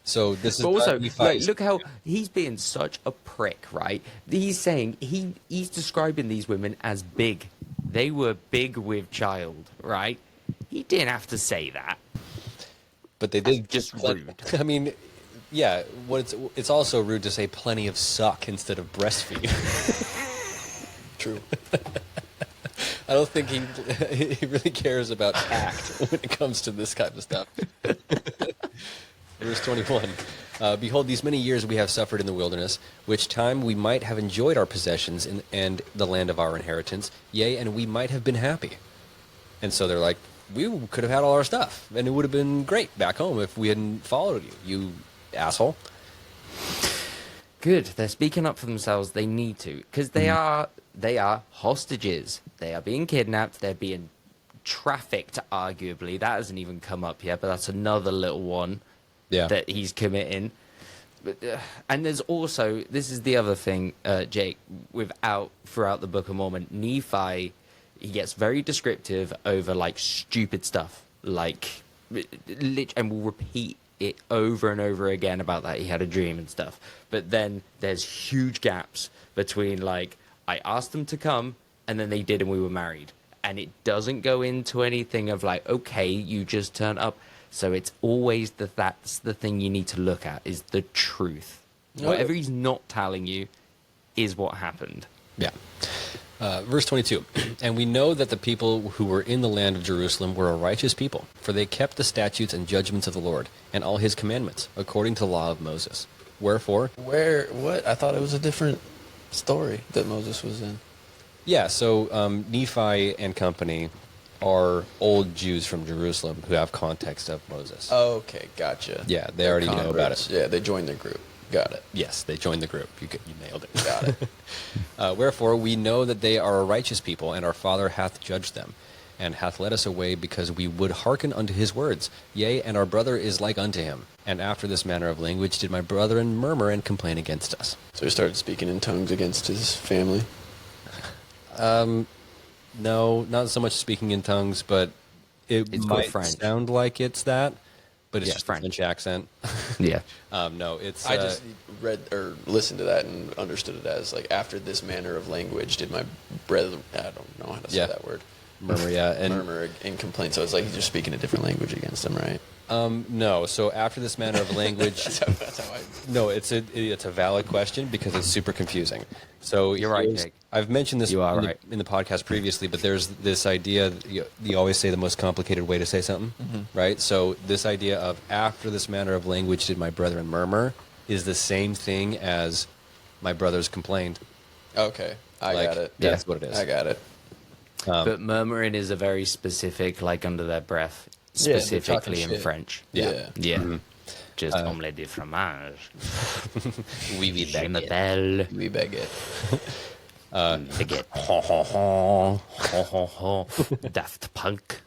So this is But also, Nephi's. look how he's being such a prick, right? He's saying he's describing these women as big. They were big with child, right? He didn't have to say that. But they did Just rude. I mean, yeah. It's also rude to say plenty of suck instead of breastfeed. True. I don't think he really cares about tact when it comes to this kind of stuff. Verse 21. Behold, these many years we have suffered in the wilderness, which time we might have enjoyed our possessions and the land of our inheritance, yea, and we might have been happy. And so they're like, we could have had all our stuff, and it would have been great back home if we hadn't followed you asshole. Good. They're speaking up for themselves. They need to, because they are hostages. They are being kidnapped. They're being trafficked. Arguably, that hasn't even come up yet, but that's another little one. Yeah. That he's committing. But, and there's also, this is the other thing, Jake, throughout the Book of Mormon, Nephi, he gets very descriptive over, like, stupid stuff. Like, and will repeat it over and over again about that he had a dream and stuff. But then there's huge gaps between, like, I asked them to come, and then they did, and we were married. And it doesn't go into anything of, like, okay, you just turn up. So it's always that's the thing you need to look at, is the truth. Okay. Whatever he's not telling you is what happened. Yeah. Verse 22. And we know that the people who were in the land of Jerusalem were a righteous people, for they kept the statutes and judgments of the Lord, and all his commandments, according to the law of Moses. Wherefore, What? I thought it was a different story that Moses was in. Yeah, so Nephi and company are old Jews from Jerusalem who have context of Moses. Okay, gotcha. Yeah, they already know about it. Yeah, they joined the group. Got it. Yes, they joined the group. You nailed it. Got it. Wherefore we know that they are a righteous people, and our Father hath judged them, and hath led us away because we would hearken unto his words. Yea, and our brother is like unto him. And after this manner of language did my brethren murmur and complain against us. So he started speaking in tongues against his family. No, not so much speaking in tongues, but It's called might French. sound like it's that, but it's Yeah, just French. a French accent. Yeah. No, it's... I just read or listened to that and understood it as like after this manner of language did my brethren. I don't know how to say Yeah. that word. murmur, yeah. And Murmur and complain. So it's like he's just speaking a different language against them, right? no, so after this manner of language... That's how I. No, it's a valid question because it's super confusing. So You're right, here's- Jake. I've mentioned this You are in, right. in the podcast previously, but there's this idea that you always say the most complicated way to say something, right? So this idea of after this manner of language did my brethren murmur is the same thing as my brothers complained. Okay, I Like, got it. That's what it is. I got it. But murmuring is a very specific, like under their breath, Yeah, they're specifically talking in shit. French. Yeah. Yeah. Just omelette de fromage. Oui, oui, Je m'appelle We beg it. baguette. Ho, ho, ho. Ho, ho, ho. Daft Punk.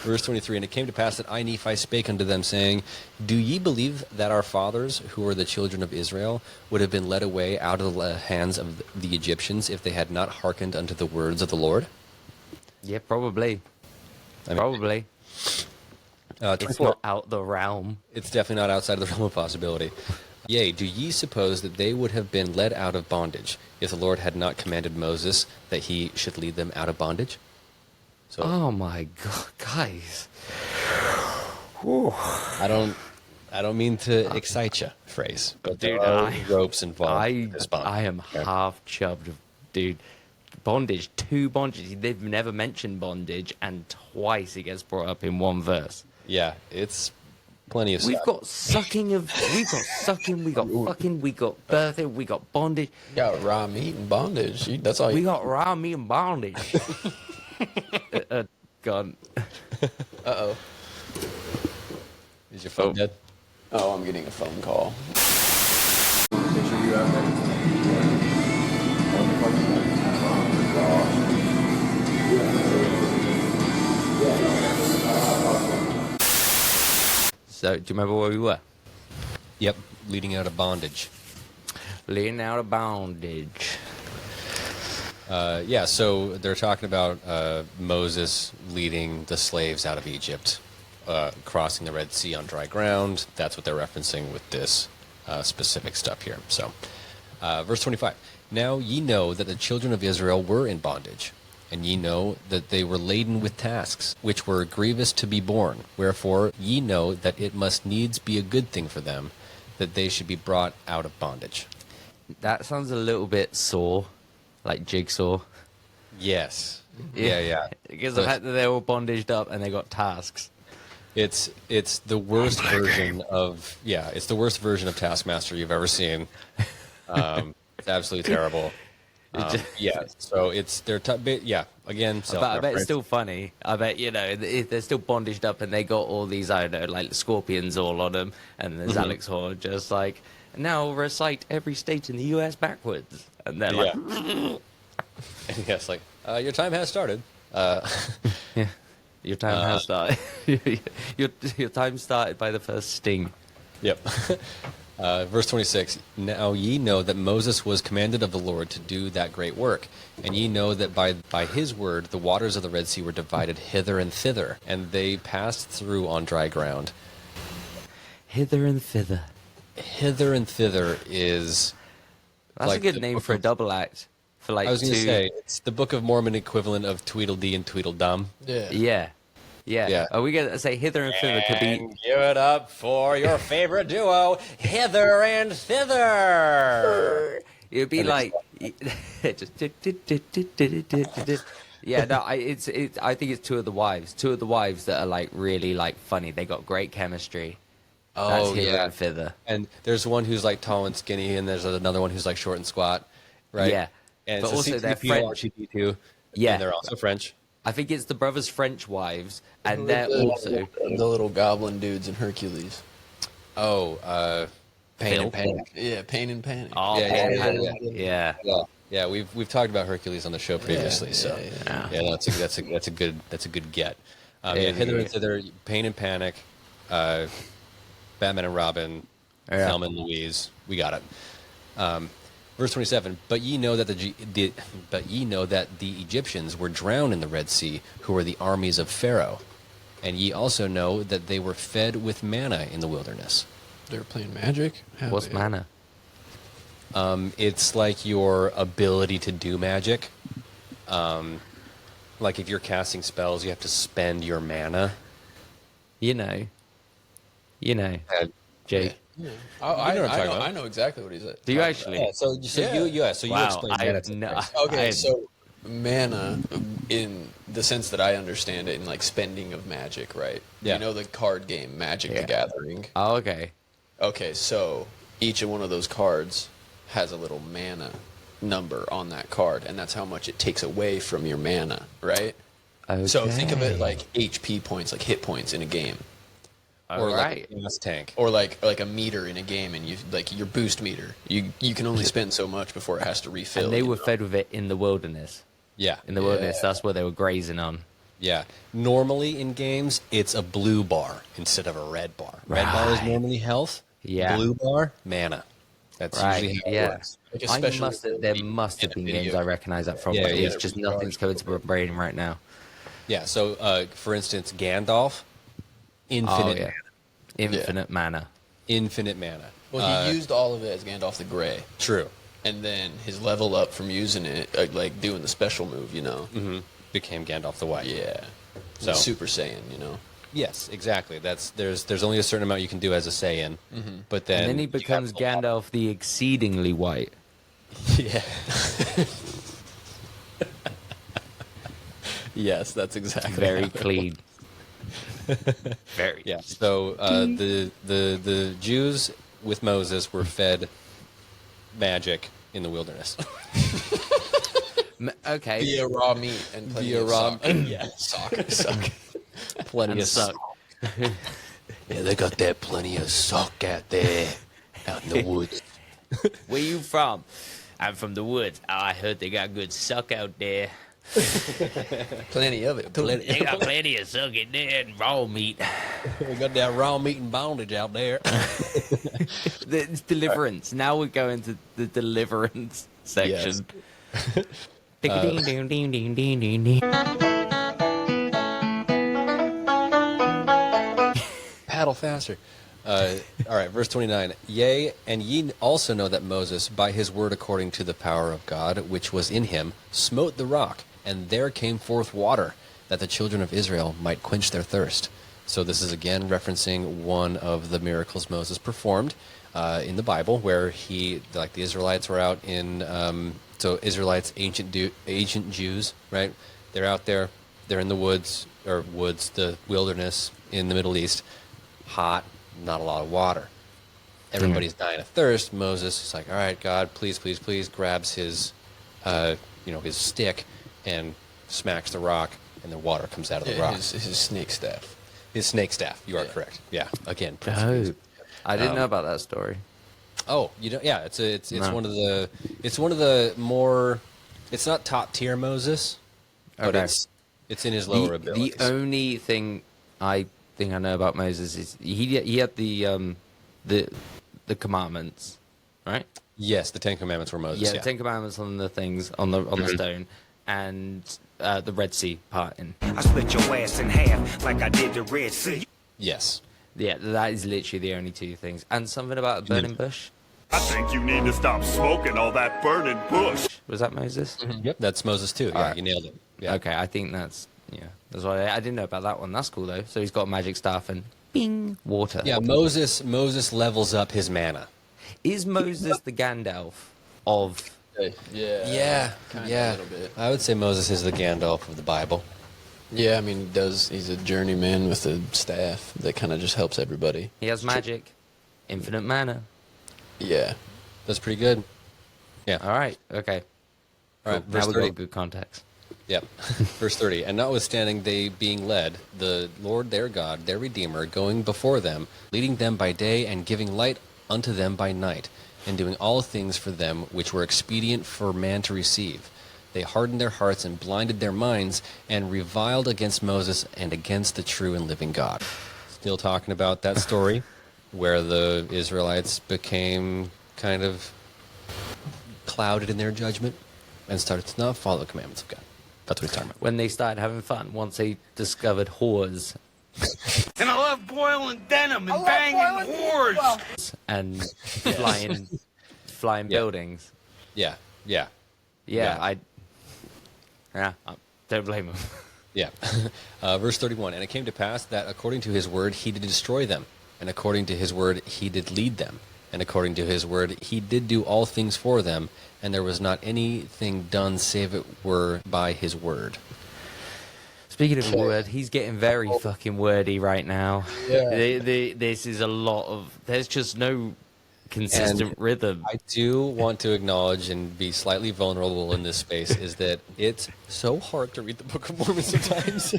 Verse 23, and it came to pass that I, Nephi, spake unto them, saying, Do ye believe that our fathers, who are the children of Israel, would have been led away out of the hands of the Egyptians if they had not hearkened unto the words of the Lord? Yeah, probably. I mean, Probably. It's 24. not out the realm. It's definitely not outside of the realm of possibility. Yea, do ye suppose that they would have been led out of bondage if the Lord had not commanded Moses that he should lead them out of bondage? So Oh my god, guys. I don't mean to excite you, phrase, but there Dude, are ropes involved. I in this bondage. I am Okay? half chubbed, dude. Bondage, 2 bondages. They've never mentioned bondage, and twice it gets brought up in one verse. Yeah, it's plenty of We've stuff. got sucking, we got fucking, we got birthing, we got bondage, You got raw meat and bondage. That's all. we got raw meat and bondage. God. Uh-oh. Is your phone dead? Oh, I'm getting a phone call. So, do you remember where we were? Yep, leading out of bondage. Leading out of bondage. Yeah, so they're talking about Moses leading the slaves out of Egypt, crossing the Red Sea on dry ground. That's what they're referencing with this specific stuff here. So, verse 25. Now ye know that the children of Israel were in bondage, and ye know that they were laden with tasks, which were grievous to be borne. Wherefore ye know that it must needs be a good thing for them, that they should be brought out of bondage. That sounds a little bit sore, like Jigsaw. Yes. Yeah. Because the fact that they're all bondaged up and they got tasks. It's the worst version of it's the worst version of Taskmaster you've ever seen. It's absolutely terrible. So it's they're again. But I bet it's still funny. I bet, they're still bondaged up and they got all these, I don't know, like scorpions all on them. And there's Alex Hall just like, now recite every state in the U.S. backwards. And they're like, yes, like your time has started. yeah, your time has started. your time started by the first sting. Yep. Verse 26, Now ye know that Moses was commanded of the Lord to do that great work, and ye know that by his word the waters of the Red Sea were divided hither and thither, and they passed through on dry ground. Hither and thither. Hither and thither is... That's like a good the name book for a of- double act. For like I was going to two. say, it's the Book of Mormon equivalent of Tweedledee and Tweedledum. Yeah. Yeah. Are we going to say hither and thither could be... And give it up for your favorite duo, Hither and Thither! It would be And like... just... Yeah, no, I think it's two of the wives. Two of the wives that are like really like funny. They got great chemistry. That's hither and thither. And there's one who's like tall and skinny, and there's another one who's like short and squat, right? Yeah. And But so also they're C-3PO, French. R2-D2, Yeah. and they're also French. I think it's the brothers' French wives, and they're the, also the little goblin dudes in Hercules. Oh, Pain Phil? and Panic. Yeah, Pain and Panic. oh, Yeah, Pain and yeah, Panic. yeah, Yeah. yeah, yeah. We've talked about Hercules on the show previously, so yeah. no, that's a good get. Yeah, Hither yeah. and Thither, Pain and Panic, Batman and Robin, Yeah. Thelma and Louise. We got it. Verse 27. But ye know that the Egyptians were drowned in the Red Sea, who were the armies of Pharaoh, and ye also know that they were fed with manna in the wilderness. They were playing Magic? How What's big? manna? It's like your ability to do magic. Like if you're casting spells, you have to spend your mana. You know, Jake. Yeah. I know what I'm talking about. I know exactly what he's at. Do you actually? Yeah, so Yeah. you Wow, explain I mana have to no. Chris. Okay, so mana, in the sense that I understand it, in like spending of magic, right? Yeah. You know the card game Magic Yeah. the Gathering. Oh, okay. Okay, so each of one of those cards has a little mana number on that card, and that's how much it takes away from your mana, right? So think of it like HP points, like hit points in a game, Or like right. a gas tank. or like a meter in a game, and you like your boost meter. You can only spend so much before it has to refill. And they you were know? fed with it in the wilderness. Yeah. In the wilderness, that's what they were grazing on. Yeah. Normally in games, it's a blue bar instead of a red bar. Red bar is Right. normally health. Yeah. Blue bar, mana. That's Right. usually how it Yeah. works. Like I especially must have, there must have in a been games video. I recognize that from, Yeah, but yeah, it's just nothing's coming to my brain right now. Yeah, so for instance, Gandalf, infinite Oh, yeah. Infinite mana. infinite mana. Well, he used all of it as Gandalf the Grey, True. and then his level up from using it, like doing the special move, you know. Became Gandalf the White. Yeah. So- Super Saiyan, you know. Yes, exactly. There's only a certain amount you can do as a Saiyan, but then And then he you becomes have to level up. Gandalf the exceedingly white. Yeah. Yes, that's exactly Very how it clean. Very. Yeah. So the Jews with Moses were fed magic in the wilderness. Okay. Via raw meat and plenty Via of raw- sock. Yeah, sock. Plenty And of suck. Yeah, they got that plenty of sock out there, out in the woods. Where you from? I'm from the woods. Oh, I heard they got good suck out there. Plenty of it. too. They got plenty of suck in there and raw meat. We got that raw meat and bondage out there. It's deliverance. Now we're going to the deliverance section. Ding-a-ding-ding-ding-ding-ding-ding. Paddle faster. All right, verse 29. Yea, and ye also know that Moses, by his word according to the power of God, which was in him, smote the rock, and there came forth water, that the children of Israel might quench their thirst. So this is again referencing one of the miracles Moses performed in the Bible, where the Israelites were out in, so Israelites, ancient Jews, right? They're out there, they're in the the wilderness in the Middle East, hot, not a lot of water. Everybody's dying of thirst. Moses is like, all right, God, please, please, please, grabs his, his stick and smacks the rock, and the water comes out of the rock. His snake staff. His snake staff. You are Yeah. correct. Yeah. Again. Oh, I didn't know about that story. Oh, you don't. Yeah. It's No. one of the more. It's not top tier Moses, but Okay. it's in his lower The abilities. only thing I think I know about Moses is he had the commandments, right? Yes, the Ten Commandments were Moses. Yeah, Yeah. the Ten Commandments on the things on the stone, and the Red Sea parting. I split your ass in half like I did the Red Sea. Yes. Yeah, that is literally the only two things, and something about a burning bush. I think you need to stop smoking all that burning bush. Was that Moses? Yep. That's Moses too. Yeah, Alright. you nailed it. Yeah. Okay, I think that's why I didn't know about that one. That's cool though. So he's got a magic staff and bing, water. Yeah. Moses levels up his mana. Is Moses the Gandalf of? Yeah. Kinda a little bit. I would say Moses is the Gandalf of the Bible. Yeah, I mean, he's a journeyman with a staff that kind of just helps everybody. He has magic, infinite mana. Yeah. That's pretty good. Yeah. All right. Okay. All right, Now verse we've 30. got good context. Yep. Verse 30. And notwithstanding they being led, the Lord their God, their Redeemer, going before them, leading them by day and giving light unto them by night, and doing all things for them which were expedient for man to receive. They hardened their hearts and blinded their minds, and reviled against Moses and against the true and living God. Still talking about that story where the Israelites became kind of clouded in their judgment and started to not follow the commandments of God. That's what he's talking about. When they started having fun, once they discovered whores And I love boiling denim and banging whores. and flying Yeah. buildings. Yeah, yeah, Yeah, Yeah. I don't blame them. yeah. Verse 31. And it came to pass that according to his word he did destroy them, and according to his word he did lead them, and according to his word he did do all things for them, and there was not anything done save it were by his word. Speaking of word, he's getting very fucking wordy right now. Yeah. This is a lot of. There's just no consistent And rhythm. I do want to acknowledge and be slightly vulnerable in this space is that it's so hard to read the Book of Mormon sometimes.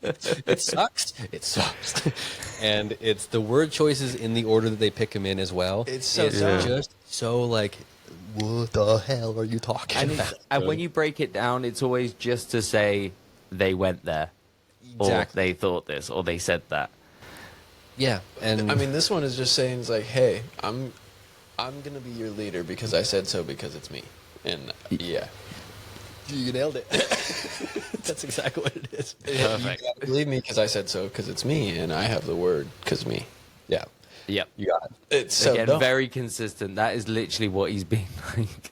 It sucks. It sucks. And it's the word choices in the order that they pick them in as well. It's so It's dumb. just so like, what the hell are you talking And, about? and when you break it down, it's always just to say they went there, Exactly. or they thought this, or they said that. Yeah, and I mean, this one is just saying, it's like, hey, I'm gonna be your leader because I said so because it's me, and yeah, you nailed it. That's exactly what it is. Perfect. you gotta believe me because I said so because it's me, and I have the word because me. Yeah, Yep. you got it. It's so Again, dumb. very consistent. That is literally what he's been like.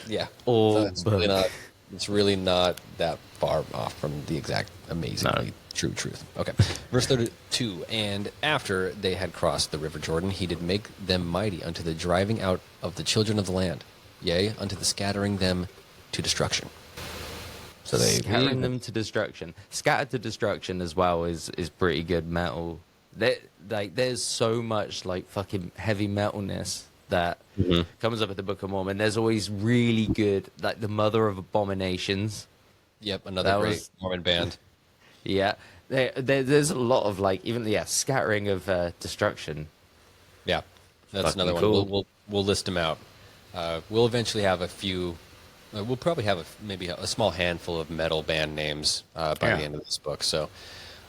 Yeah, All so it's really book. not. It's really not that far off from the exact amazingly true truth. Okay, verse 32. And after they had crossed the river Jordan, he did make them mighty unto the driving out of the children of the land, yea, unto the scattering them to destruction. So they Scattering them to destruction. Scattered to destruction as well is pretty good metal. There's so much like fucking heavy metalness that comes up at the Book of Mormon. There's always really good, like the Mother of Abominations. Yep, another That great was- Mormon band. Yeah, there's a lot of like even scattering of destruction. Yeah, that's Fucking another cool. one. We'll list them out. We'll eventually have a few. We'll probably have maybe a small handful of metal band names by the end of this book. So,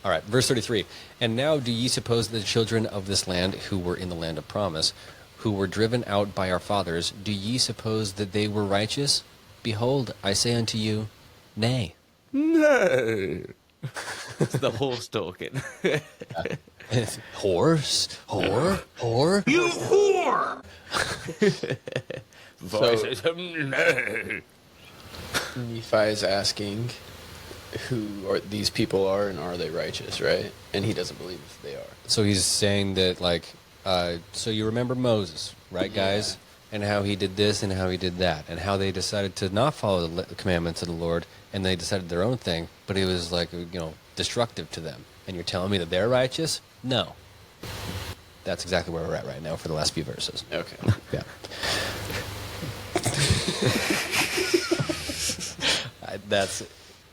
all right, verse 33. And now do ye suppose that the children of this land who were in the land of promise, who were driven out by our fathers, do ye suppose that they were righteous? Behold, I say unto you, nay. No, it's the horse talking. Horse, whore. You whore! Voices of no. Nephi is asking who these people are and are they righteous, right? And he doesn't believe they are. So he's saying that, like, so you remember Moses, right, guys? And how he did this and how he did that, and how they decided to not follow the commandments of the Lord, and they decided their own thing, but it was, like, destructive to them. And you're telling me that they're righteous? No. That's exactly where we're at right now for the last few verses. Okay. Yeah. That's,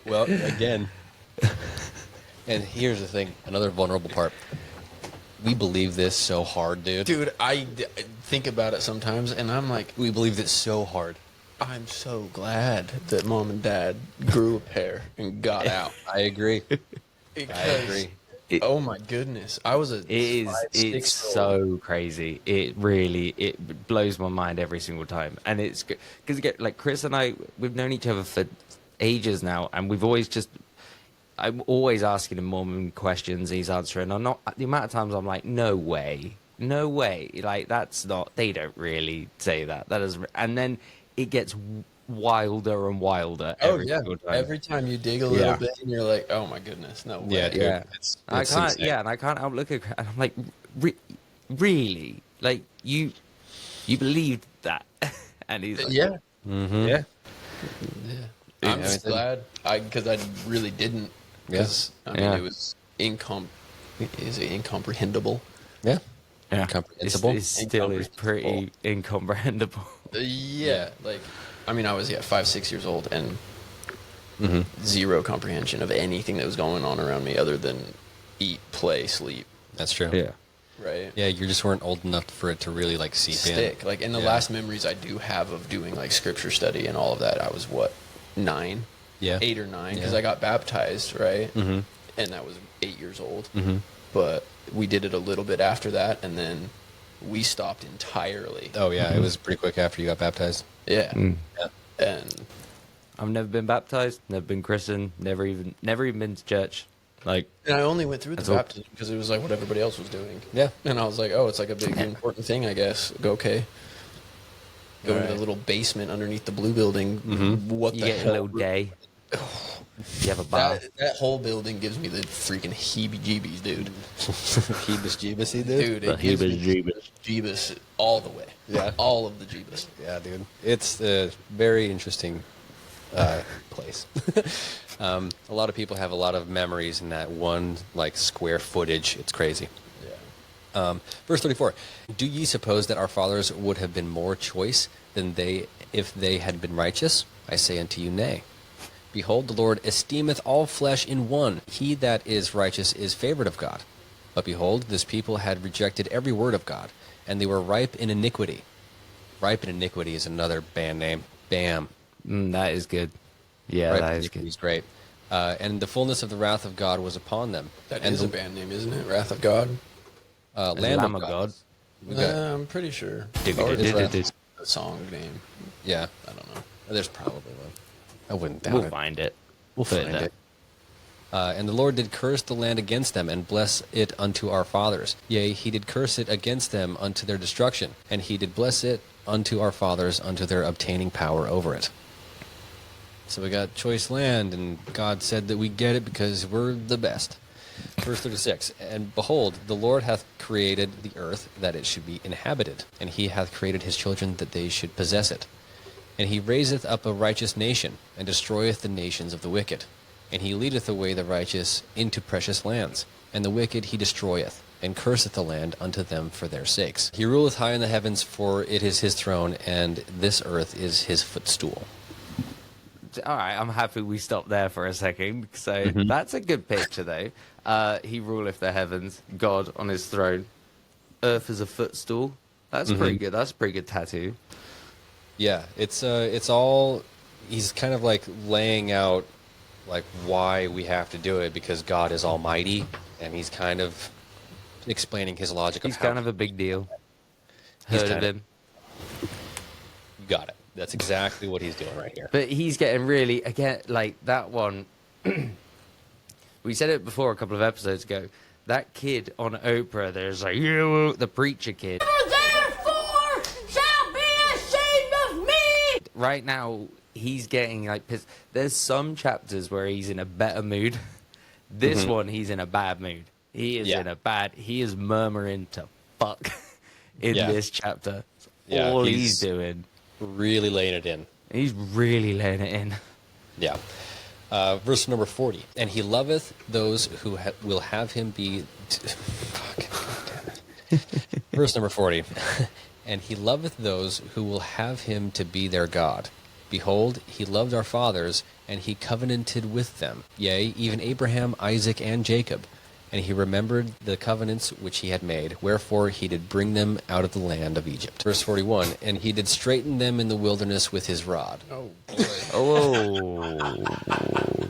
well, again, and here's the thing, another vulnerable part. We believe this so hard, dude. Dude, I think about it sometimes, and I'm like, We believe this so hard. I'm so glad that mom and dad grew a pair and got out. I agree. Because, agree. Oh my goodness, I was a It's so crazy. It blows my mind every single time. And it's because like Chris and I, we've known each other for ages now, and I'm always asking him Mormon questions. He's answering. I'm not the amount of times I'm like, no way. Like that's not. They don't really say that. That is, and then it gets wilder and wilder. Every single time. Every time you dig a little bit, and you're like, oh my goodness, no way. Yeah, dude. Yeah. It's I can't. insane. Yeah, and I can't outlook it. And I'm like, really? Like you believed that? And he's like, Yeah. Mm-hmm. Yeah. I'm Yeah, just I mean, glad because I really didn't. Because I mean, Yeah. it was incomprehensible. Yeah. yeah, Incomprehensible. It still is pretty incomprehensible. Yeah, like I mean, I was 5, 6 years old, and zero comprehension of anything that was going on around me other than eat, play, sleep. That's true. Yeah. Right. Yeah, you just weren't old enough for it to really like seep Stick. in. Like, in the Yeah. last memories I do have of doing like scripture study and all of that, I was what, 9? Yeah. 8 or 9, because Yeah. I got baptized, right? Mm-hmm. And that was 8 years old. Mm-hmm. But we did it a little bit after that, and then we stopped entirely. Oh yeah, it was pretty quick after you got baptized. Yeah. Yeah. And I've never been baptized, never been christened, never even been to church. Like, I only went through the That's all. baptism because it was like what everybody else was doing. Yeah. And I was like, oh, it's like a big important thing, I guess. Okay. Go to the Alright. little basement underneath the blue building. What you the get a hell? little day. You have a bath. That whole building gives me the freaking heebie-jeebies, dude. Jeebus jeebusy, Dude, it gives me jeebus all the way. Yeah. All of the jeebus. Yeah, dude. It's a very interesting place. A lot of people have a lot of memories in that one like square footage. It's crazy. Yeah. Verse 34. Do ye suppose that our fathers would have been more choice than they if they had been righteous? I say unto you, nay. Behold, the Lord esteemeth all flesh in one. He that is righteous is favored of God. But behold, this people had rejected every word of God, and they were ripe in iniquity. Ripe in iniquity is another band name. Bam. That is good. Yeah, Ripe that in is iniquity good. is great. And the fullness of the wrath of God was upon them. That and is a band name, isn't it? Wrath of God? Lamb of God. We got- I'm pretty sure. Did- Or did- is did- that did- a song name? yeah, I don't know. there's probably one. I wouldn't doubt We'll it. find it. We'll Put find there. it. And the Lord did curse the land against them, and bless it unto our fathers. Yea, he did curse it against them unto their destruction, and he did bless it unto our fathers unto their obtaining power over it. So we got choice land, and God said that we get it because we're the best. Verse 36, and behold, the Lord hath created the earth that it should be inhabited, and he hath created his children that they should possess it. And he raiseth up a righteous nation, and destroyeth the nations of the wicked. And he leadeth away the righteous into precious lands, and the wicked he destroyeth, and curseth the land unto them for their sakes. He ruleth high in the heavens, for it is his throne, and this earth is his footstool. All right, I'm happy we stopped there for a second. So that's a good picture, though. He ruleth the heavens, God on his throne, earth as a footstool. That's pretty good. That's a pretty good tattoo. Yeah, it's all, he's kind of like laying out like why we have to do it, because God is almighty, and he's kind of explaining his logic. He's of how kind of a big deal. He's Heard of kind of- him. You got it. That's exactly what he's doing right here. But he's getting really, again, like that one. We said it before a couple of episodes ago. That kid on Oprah, there's like, you, the preacher kid. Therefore shall be ashamed of me. Right now, he's getting like pissed. There's some chapters where he's in a better mood. This one, he's in a bad mood. He is Yeah. in a bad. He is murmuring to fuck in Yeah. this chapter. Yeah, All he's- he's doing. Really laying it in. He's really laying it in. Yeah. Verse number 40. And he loveth those who will have him be... Fuck. Damn it. Verse number 40. And he loveth those who will have him to be their God. Behold, he loved our fathers, and he covenanted with them, yea, even Abraham, Isaac, and Jacob. And he remembered the covenants which he had made, wherefore he did bring them out of the land of Egypt. Verse 41. And he did straighten them in the wilderness with his rod. Oh, boy. Oh.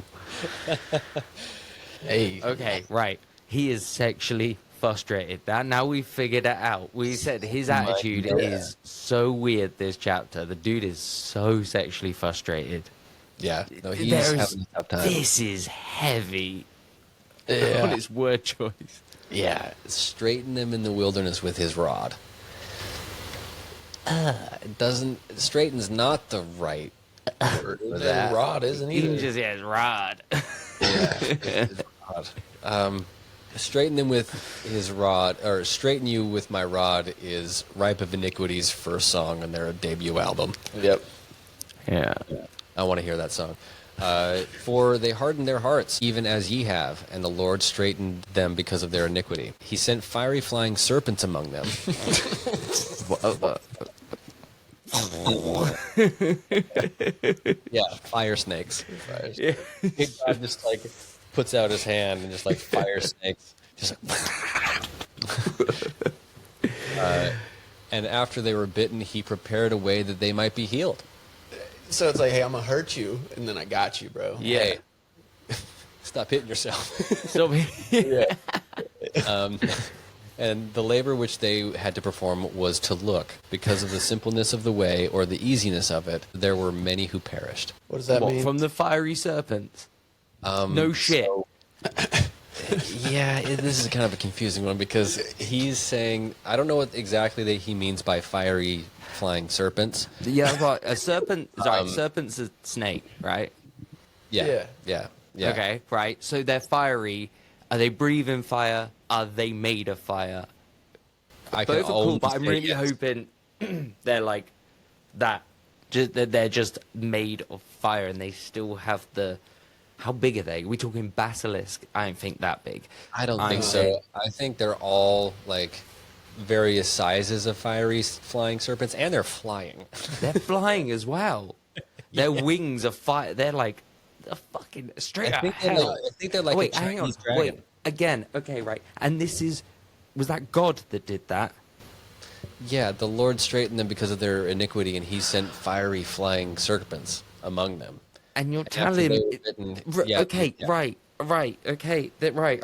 Hey. Okay, right. He is sexually frustrated. Now we figured it out. We said his attitude is so weird this chapter. The dude is so sexually frustrated. Yeah. No, he's There's- having a tough time. This is heavy Yeah. on his word choice. Yeah, straighten them in the wilderness with his rod. It doesn't. Straightens not the right word for that. Rod isn't He either. just has rod. Rod. Straighten them with his rod, or straighten you with my rod is Ripe of Iniquity's first song on their debut album. Yep. Yeah. I want to hear that song. For they hardened their hearts, even as ye have, and the Lord straightened them because of their iniquity. He sent fiery flying serpents among them. Yeah, fire snakes. Yeah. Big God just like puts out his hand and just like fire snakes, just like. And after they were bitten, he prepared a way that they might be healed. So it's like, hey, I'm gonna hurt you, and then I got you, bro. Yeah. Hey, stop hitting yourself. So And the labor which they had to perform was to look. Because of the simpleness of the way, or the easiness of it, there were many who perished. What does that what, mean? from the fiery serpents? No shit. Yeah, this is kind of a confusing one because he's saying, I don't know what exactly that he means by fiery flying serpents. Yeah, but a serpent. Sorry, serpent's a snake, right? Yeah. Okay, right. So they're fiery. Are they breathing fire? Are they made of fire? I can Both are cool, only but I'm say really yes. hoping they're like that. Just that they're just made of fire, and they still have the. How big are they? Are we talking basilisk? I don't think that big. I don't I'm think saying- so. I think they're all like various sizes of fiery flying serpents, and they're flying. They're flying as well. Their wings are fire. They're like a fucking straight out of hell. I think they're like Wait, a hang on. Chinese dragon. Wait, again. Okay, right. And this was that God that did that? Yeah, the Lord straightened them because of their iniquity, and he sent fiery flying serpents among them. And you're after telling they me, were bitten- yeah, okay, yeah. right, okay, right.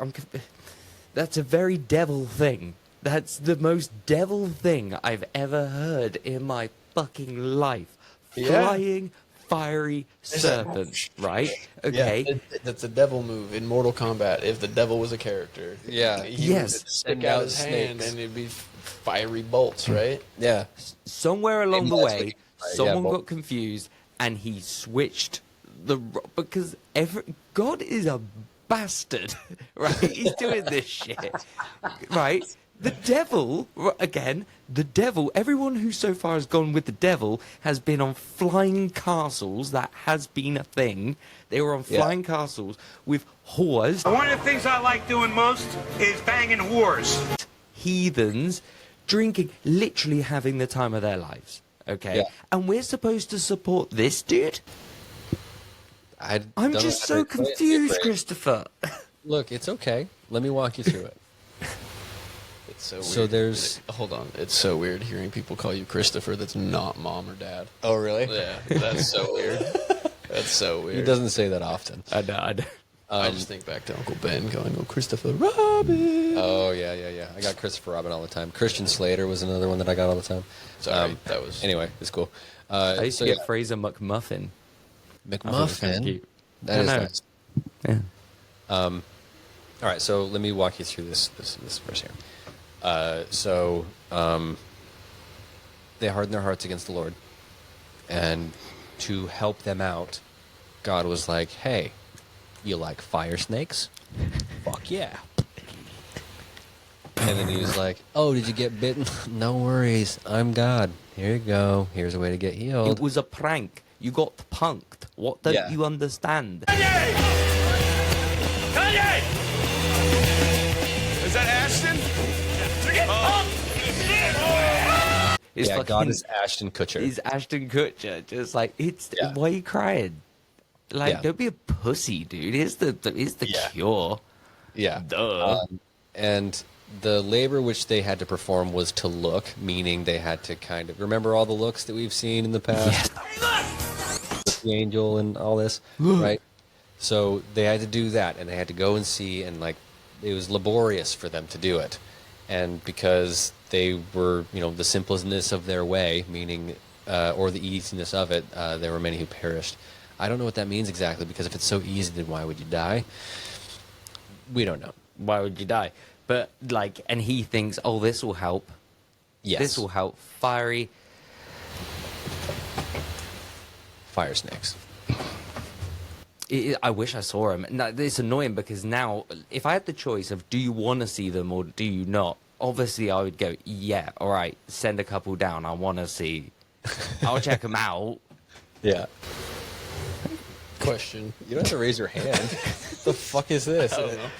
That's a very devil thing. That's the most devil thing I've ever heard in my fucking life. Yeah. Flying, fiery serpents, right? Okay. Yeah, that's a devil move in Mortal Kombat. If the devil was a character, Yeah. he Yes. would stick Send out out his hand snakes. and it'd be fiery bolts, right? Yeah. Somewhere along the Maybe that's way, what he- yeah, someone but- got confused and he switched because God is a bastard, right? He's doing this shit, right? The devil, again, the devil, everyone who so far has gone with the devil has been on flying castles. That has been a thing. They were on flying castles with whores, One of the things I like doing most is banging whores. heathens, drinking, literally having the time of their lives. Okay? Yeah. And we're supposed to support this dude? I'm don't know just how so to explain it. confused, Christopher. Look, it's okay. Let me walk you through it. It's so weird. So there's- Hold on. It's so weird hearing people call you Christopher that's not mom or dad. Oh, really? Yeah, that's so weird. That's so weird. He doesn't say that often. I know. I just think back to Uncle Ben going, "Oh, Christopher Robin." Oh, yeah. I got Christopher Robin all the time. Christian Slater was another one that I got all the time. Sorry, that was Anyway, it's cool. I used so to get yeah, Fraser McMuffin. I thought it was kinda McMuffin. cute. That I is know. nice. Yeah. All right, so let me walk you through this verse here. They hardened their hearts against the Lord, and to help them out, God was like, "Hey, you like fire snakes? Fuck yeah!" And then he was like, "Oh, did you get bitten? No worries, I'm God. Here you go. Here's a way to get healed." It was a prank. You got punked. What don't Yeah. you understand? Is that Ashton? It's Yeah, fucking, God is Ashton Kutcher. He's Ashton Kutcher. Just like, Yeah. why are you crying? Like, Yeah. don't be a pussy, dude. Here's the Yeah. cure. Yeah. Duh. And the labor which they had to perform was to look, meaning they had to kind of remember all the looks that we've seen in the past. With the angel and all this, right? So they had to do that, and they had to go and see, and like it was laborious for them to do it. And because they were, the simpleness of their way, meaning, or the easiness of it, there were many who perished. I don't know what that means exactly, because if it's so easy, then why would you die? We don't know. Why would you die? But, like, and he thinks, oh, this will help. Yes. This will help. Fiery. Fire snakes. I wish I saw him. No, it's annoying because now, if I had the choice of do you want to see them or do you not, obviously I would go, yeah, all right, send a couple down. I want to see. I'll check them out. Yeah. question. You don't have to raise your hand. The fuck is this? I don't know.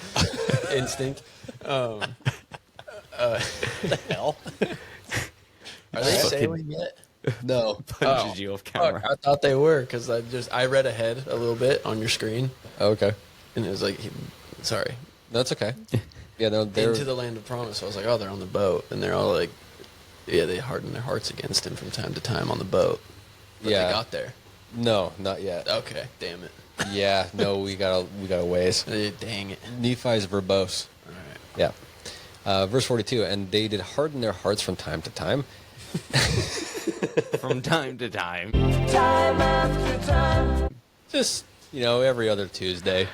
Instinct. The hell? Are they sailing yet? No. punches you off camera. Fuck, I thought they were because I read ahead a little bit on your screen, Okay. and it was like, sorry, That's okay. Yeah, no, they're... into the land of promise. So I was like, oh, they're on the boat, and they're all like, yeah, they harden their hearts against him from time to time on the boat. But Yeah. they got there. No, not yet. Okay, damn it. Yeah, no, we got a ways. Dang it. Nephi's verbose. All right. Yeah. Verse 42, and they did harden their hearts from time to time. From time to time. Just, every other Tuesday.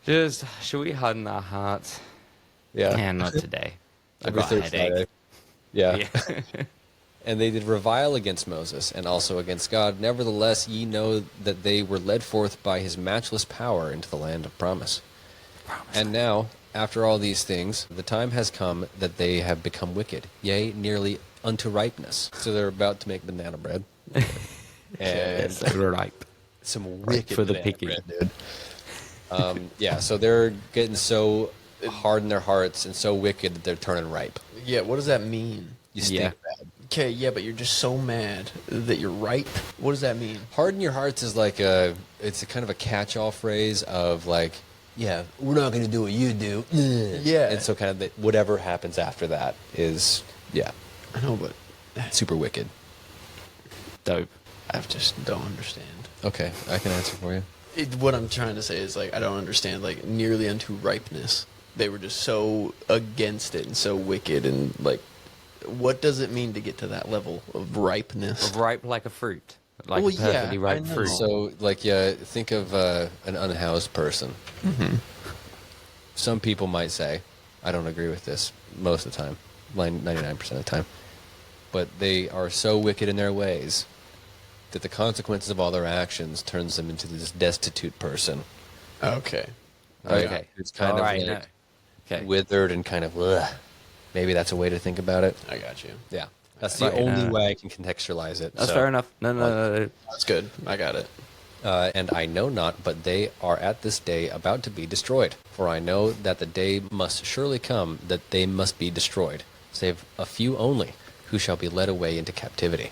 Just, should we harden our hearts? Yeah. Not today. I've Every got a third headache. Friday. Yeah. Yeah. And they did revile against Moses and also against God. Nevertheless, ye know that they were led forth by his matchless power into the land of promise. And now, after all these things, the time has come that they have become wicked, yea, nearly unto ripeness. So they're about to make banana bread. And So ripe. some Ripe wicked for the banana picking. bread, dude. Yeah, so they're getting so hard in their hearts and so wicked that they're turning ripe. Yeah, what does that mean? You stink Yeah. bad. Okay, yeah, but you're just so mad that you're ripe. What does that mean? Harden your hearts is like it's a kind of a catch-all phrase of like, yeah, we're not going to do what you do. Yeah. And so kind of whatever happens after that is, yeah, I know, but super wicked. Dope. I just don't understand. Okay, I can answer for you. What I'm trying to say is, like, I don't understand, like, nearly unto ripeness. They were just so against it and so wicked, and, like, what does it mean to get to that level of ripeness? Ripe like a fruit. Like Well, a perfectly yeah, ripe I know. fruit. So, like, yeah, think of an unhoused person. Mm-hmm. Some people might say, I don't agree with this most of the time, 99% of the time, but they are so wicked in their ways that the consequences of all their actions turns them into this destitute person. Okay. Right? Okay. It's kind All of right, like no. Okay. withered and kind of, ugh. Maybe that's a way to think about it. I got you. Yeah. That's the Right, only way I can contextualize it. That's So, fair enough. No. That's good. I got it. And I know not, but they are at this day about to be destroyed. For I know that the day must surely come that they must be destroyed, save a few only, who shall be led away into captivity.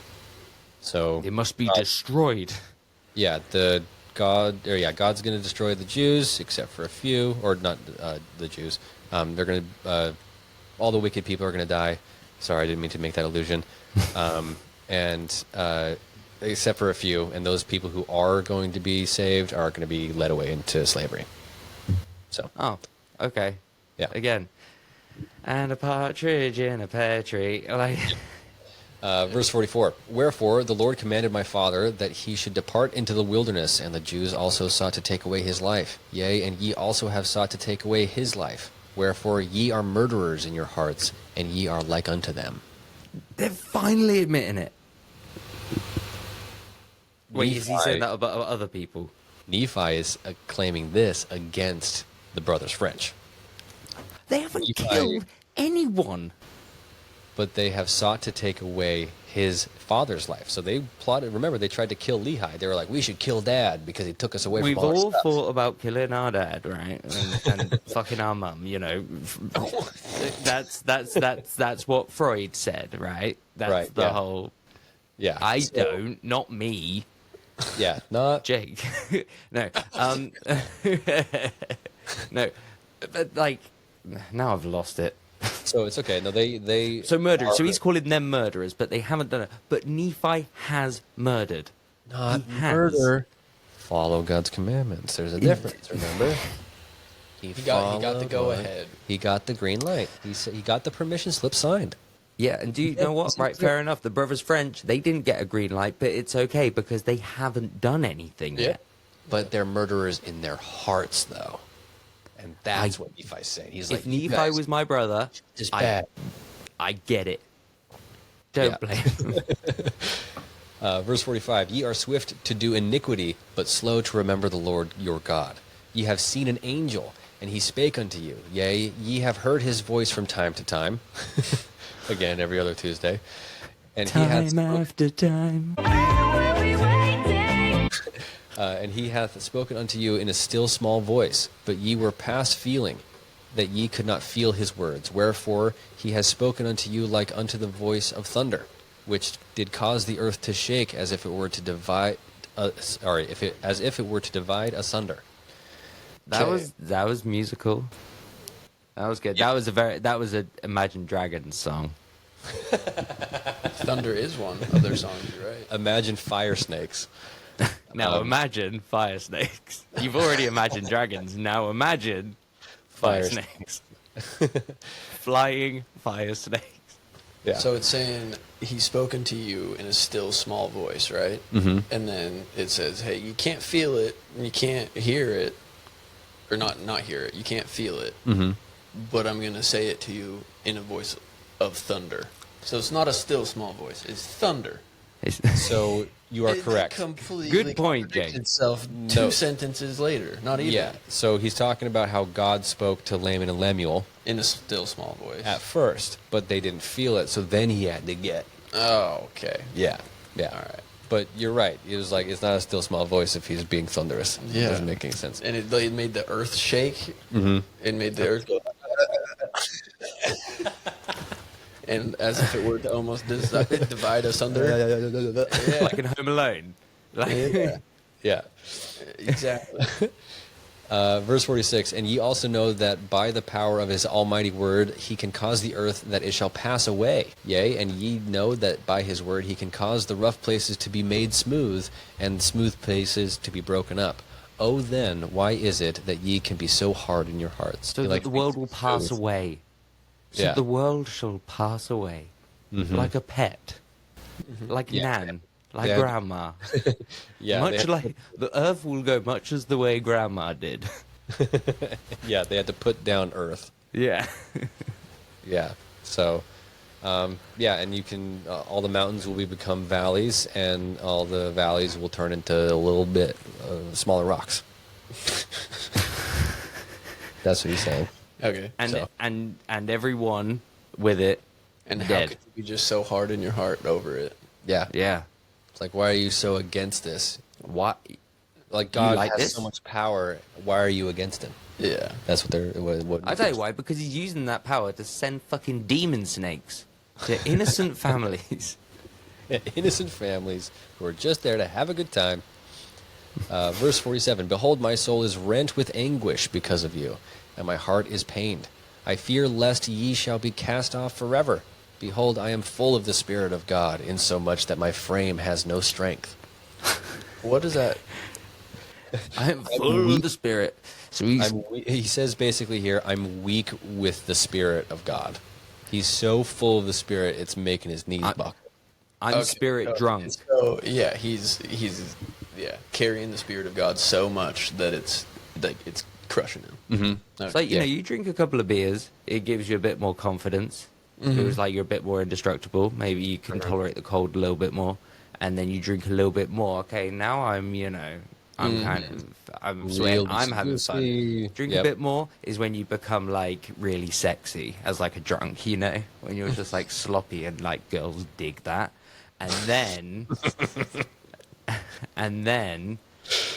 So It must be destroyed. yeah, God's going to destroy the Jews, except for a few, or not the Jews. They're going to all the wicked people are going to die. Sorry, I didn't mean to make that illusion. And except for a few, and those people who are going to be saved are going to be led away into slavery. So Oh, okay. yeah. Again. And a partridge in a pear tree. Like, Verse 44, wherefore the Lord commanded my father that he should depart into the wilderness, and the Jews also sought to take away his life. Yea, and ye also have sought to take away his life. Wherefore ye are murderers in your hearts, and ye are like unto them. they're finally admitting it. Wait, is he Nephi- saying that about other people? Nephi is claiming this against the brothers French. They haven't Nephi- killed anyone. But they have sought to take away his father's life. So they plotted, remember, they tried to kill Lehi. They were like, we should kill Dad because he took us away We've from all our all stuff. thought about killing our dad, right? And fucking our mum, you know. That's what Freud said, right? That's Right, the yeah. whole. Yeah. I So- don't, not me, Yeah, not... Jake. No, no, but like, now I've lost it. So it's okay. No, they So murderers. are- So he's calling them murderers, but they haven't done it. But Nephi has murdered. not He has. murder. Follow God's commandments. There's a difference, remember? He got the followed go what? ahead. He got the green light. He got the permission slip signed. Yeah, and do you know what? Right, fair enough. The brothers French, they didn't get a green light, but it's okay because they haven't done anything yet. But they're murderers in their hearts, though. And that's what Nephi's saying. He's like, If "You Nephi guys was my brother, just I- bad." I get it. Don't Yeah. blame him. Verse 45, ye are swift to do iniquity, but slow to remember the Lord your God. Ye have seen an angel, and he spake unto you. Yea, ye have heard his voice from time to time. Again, every other Tuesday. And he hath after time. and he hath spoken unto you in a still small voice, but ye were past feeling, that ye could not feel his words. Wherefore he has spoken unto you like unto the voice of thunder. which did cause the earth to shake as if it were to divide. As if it were to divide asunder. That was musical. That was good. That was a Imagine Dragons song. Thunder is one of their songs, you're right. Imagine fire snakes. Now imagine fire snakes. You've already imagined dragons. Now imagine fire Fire snakes. Flying fire snakes. Yeah. So it's saying he's spoken to you in a still small voice, right? Mm-hmm. And then it says, hey, you can't feel it, and you can't hear it, or not hear it, you can't feel it, Mm-hmm. but I'm going to say it to you in a voice of thunder. So it's not a still small voice, it's thunder. So you are correct. Completely Good point, contradicts Jake. itself No. 2 sentences later, not even. Yeah. So he's talking about how God spoke to Laman and Lemuel In a still small voice. at first, but they didn't feel it. So then he had to get. Oh, okay. Yeah. Yeah. All right. But you're right. It was like it's not a still small voice if he's being thunderous. It Yeah. doesn't make any sense. And it made the earth shake. Mm-hmm. It made the earth go. And as if it were to almost divide asunder. Yeah. Like in Home Alone. Like, Yeah. Exactly. Verse 46, and ye also know that by the power of his almighty word he can cause the earth that it shall pass away. Yea, and ye know that by his word he can cause the rough places to be made smooth, and smooth places to be broken up. Oh then, why is it that ye can be so hard in your hearts? so He, that like, the world will pass smooth. away. So Yeah. the world shall pass away. Like a pet. Like Yeah. Nan. Like Yeah. Grandma. Yeah, much they- like the earth will go much as the way Grandma did. Yeah, they had to put down earth. Yeah. Yeah. So, yeah, and you can all the mountains will become valleys, and all the valleys will turn into a little bit smaller rocks. That's what he's saying. Okay. And So. and everyone with it And how dead. could you be just so hard in your heart over it? Yeah. Yeah. It's like, why are you so against this? What? Like, God like has this? so much power. Why are you against him? Yeah. That's what they're. What I tell you why, because he's using that power to send fucking demon snakes to innocent families. Innocent families who are just there to have a good time. Verse 47, behold, my soul is rent with anguish because of you, and my heart is pained. I fear lest ye shall be cast off forever. Behold, I am full of the Spirit of God, insomuch that my frame has no strength. What is that? I am full of the Spirit. So he's He says basically here, I'm weak with the Spirit of God. He's so full of the Spirit, it's making his knees buckle. I'm Okay, spirit so- drunk. So yeah, he's carrying the Spirit of God so much that it's crushing him. Mm-hmm. It's like, you know, you drink a couple of beers, it gives you a bit more confidence. It was like you're a bit more indestructible. Maybe you can tolerate the cold a little bit more. And then you drink a little bit more. Okay, now I'm, you know, I'm sweating, I'm having fun. juicy. Drink Yep. a bit more is when you become, like, really sexy as, like, a drunk, you know? When you're just, like, sloppy and, like, girls dig that. And then... and then...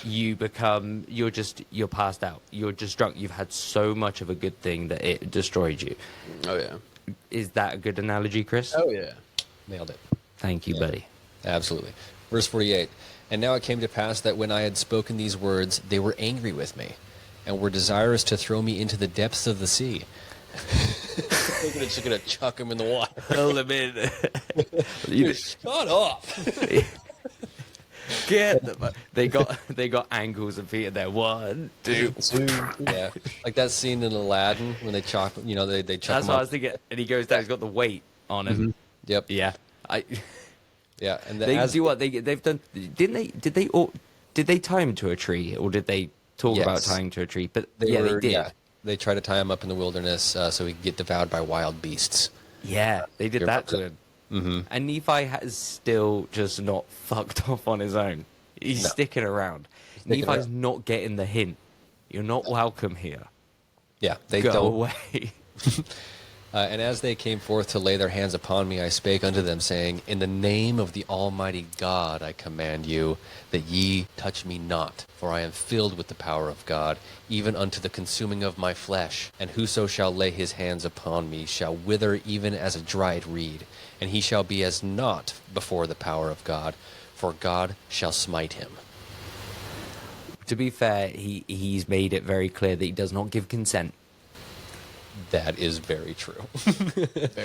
you become, you're passed out. You're just drunk. You've had so much of a good thing that it destroyed you. Oh yeah. Is that a good analogy, Chris? Oh yeah. Nailed it. Thank you, buddy. Absolutely. Verse 48. And now it came to pass that when I had spoken these words, they were angry with me, and were desirous to throw me into the depths of the sea. They're just going to chuck him in the water. Hurl them in. Shut up! Get them. They got ankles and feet in there. 1, 2. Yeah, like that scene in Aladdin when they chuck, they chuck That's him what I up. was thinking. And he goes down. He's got the weight on him. Yep. Yeah. Yeah, and They as do what they've done. Did they tie him to a tree, or did they talk Yes. about tying to a tree? But they yeah, were, they did. Yeah, they tried to tie him up in the wilderness so he could get devoured by wild beasts. Yeah, they did You're that right. to him. Mm-hmm. And Nephi has still just not fucked off on his own. He's sticking around. Sticking Nephi's around. not getting the hint. You're not welcome here. Yeah, they Go don't. away. And as they came forth to lay their hands upon me, I spake unto them, saying, In the name of the Almighty God I command you, that ye touch me not, for I am filled with the power of God, even unto the consuming of my flesh. And whoso shall lay his hands upon me shall wither even as a dried reed, and he shall be as naught before the power of God, for God shall smite him. To be fair, he's made it very clear that he does not give consent. That is very true.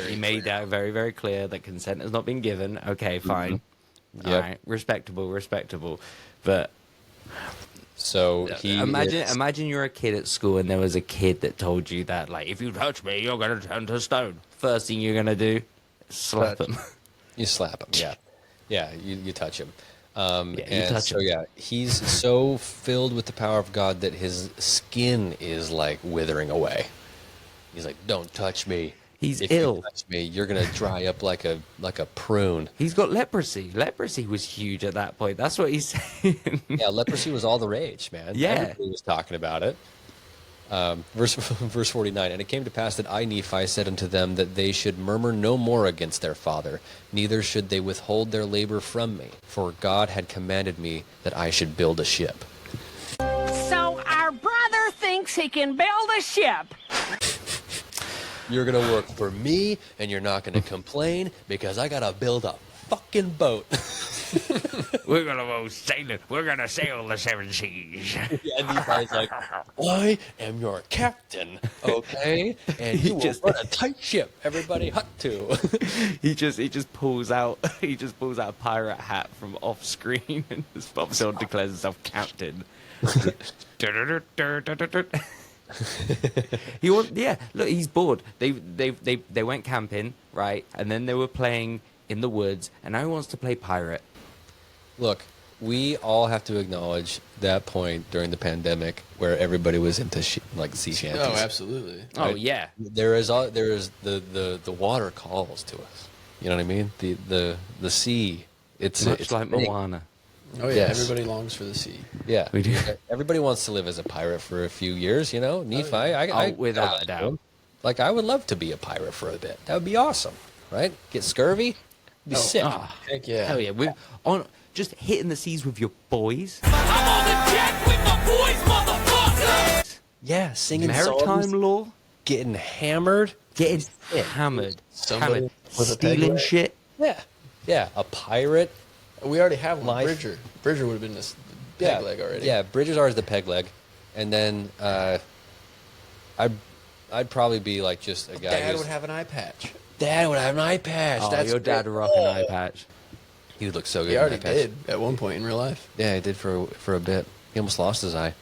He made that very, very clear that consent has not been given. Okay, fine. Yep. All right, respectable. But So he imagine you're a kid at school and there was a kid that told you that, like, if you touch me, you're gonna turn to stone. First thing you're gonna do, slap him. You slap him, yeah. Yeah, you touch him. You touch him. Yeah, he's so filled with the power of God that his skin is like withering away. He's like, don't touch me. He's if ill. You touch me, you're gonna dry up like a prune. He's got leprosy. Leprosy was huge at that point. That's what he's saying. Yeah, leprosy was all the rage, man. Yeah. Everybody was talking about it. Verse 49, And it came to pass that I, Nephi, said unto them that they should murmur no more against their father, neither should they withhold their labor from me, for God had commanded me that I should build a ship. So our brother thinks he can build a ship. You're going to work for me, and you're not going to complain, because I got to build a fucking boat. We're gonna go sailing. We're gonna sail the seven seas. Yeah, and Nephi's like, I am your captain, okay? And you will run a tight ship. Everybody hut to. he just pulls out a pirate hat from off screen and just pops on, declares himself captain. Look, he's bored. They went camping, right? And then they were playing in the woods, and now he wants to play pirate. Look, we all have to acknowledge that point during the pandemic where everybody was into sea shanties. Oh, absolutely. Right? Oh yeah. There is the water calls to us. You know what I mean? The sea. It's like big. Moana. Oh yeah, Yes. everybody longs for the sea. Yeah, We do. Everybody wants to live as a pirate for a few years. You know, Nephi. Without a doubt. Like I would love to be a pirate for a bit. That would be awesome, right? Get scurvy. Be sick. Heck yeah. Hell yeah. We're on just hitting the seas with your boys. I'm on the deck with my boys, motherfucker! Yeah, singing Maritime songs, law. getting hammered. Getting hammered. Somebody Hammered. with a peg Stealing leg. shit. Yeah, a pirate. We already have one. Life. Bridger. Bridger would have been this peg leg already. Yeah, Bridges are the peg leg, and then I'd probably be like just a guy. Dad would have an eye patch. Dad would have an eye patch. Oh, That's your dad great. would rock an eye patch. He would look so good. He in already an eye patch. did at one point in real life. Yeah, he did for a bit. He almost lost his eye.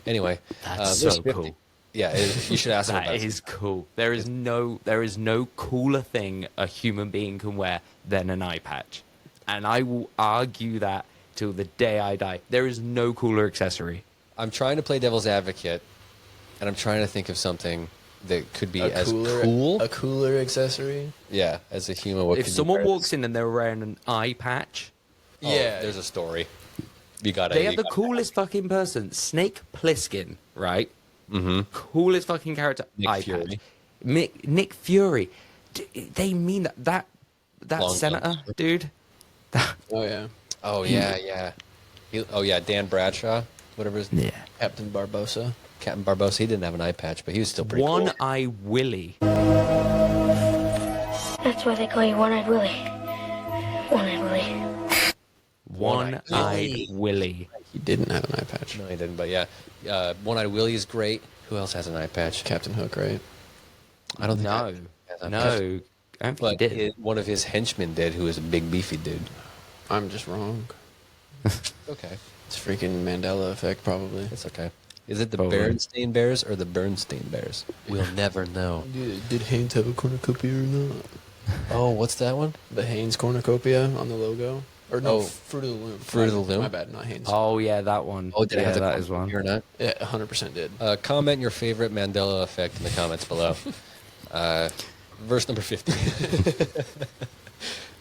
Anyway, That's verse so 50. cool. Yeah, you should ask him That about is cool. There is no cooler thing a human being can wear than an eye patch, and I will argue that till the day I die. There is no cooler accessory. I'm trying to play devil's advocate, and I'm trying to think of something that could be as cool. A cooler accessory. Yeah, as a human. What If could you someone wear? walks in and they're wearing an eye patch, Oh, Yeah. there's a story. You got they have the coolest fucking person, Snake Plissken, right? Mm-hmm. Coolest fucking character. Nick eye Fury. patch. Nick Fury. They mean that Long senator, guns. dude. Oh yeah. Oh yeah. Dan Bradshaw, whatever his Yeah. Captain Barbosa. Captain Barbosa. He didn't have an eye patch, but he was still pretty cool. One-Eye Willie. That's why they call you One-Eyed Willie. One-Eyed Willie. One-Eyed Willie. He didn't have an eye patch. No, he didn't. But yeah, One-Eyed Willie is great. Who else has an eye patch? Captain Hook, right? I don't think No. I has an eye patch. No. I don't think But he did. one of his henchmen did, who was a big beefy dude. I'm just wrong. Okay, It's freaking Mandela effect, probably. it's okay. Is it the Probably. Berenstain Bears or the Bernstein Bears? We'll never know. Did Haynes have a cornucopia or not? Oh, what's that one? The Haynes cornucopia on the logo? Or no, Oh, Fruit of the Loom. Fruit of the Loom? My bad, not Haynes. Oh yeah, that one. Oh, did yeah, I have the that is one. or not? Yeah, 100% did. Comment your favorite Mandela effect in the comments below. Verse number 50.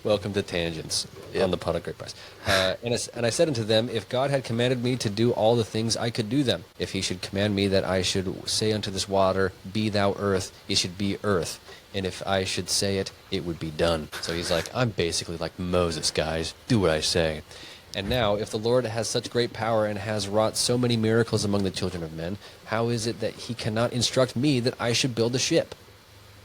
Welcome to Tangents on the Pot of Great Price. And I said unto them, if God had commanded me to do all the things, I could do them. If he should command me that I should say unto this water, be thou earth, it should be earth. And if I should say it, it would be done. So he's like, I'm basically like Moses, guys. Do what I say. And now, if the Lord has such great power and has wrought so many miracles among the children of men, how is it that he cannot instruct me that I should build a ship?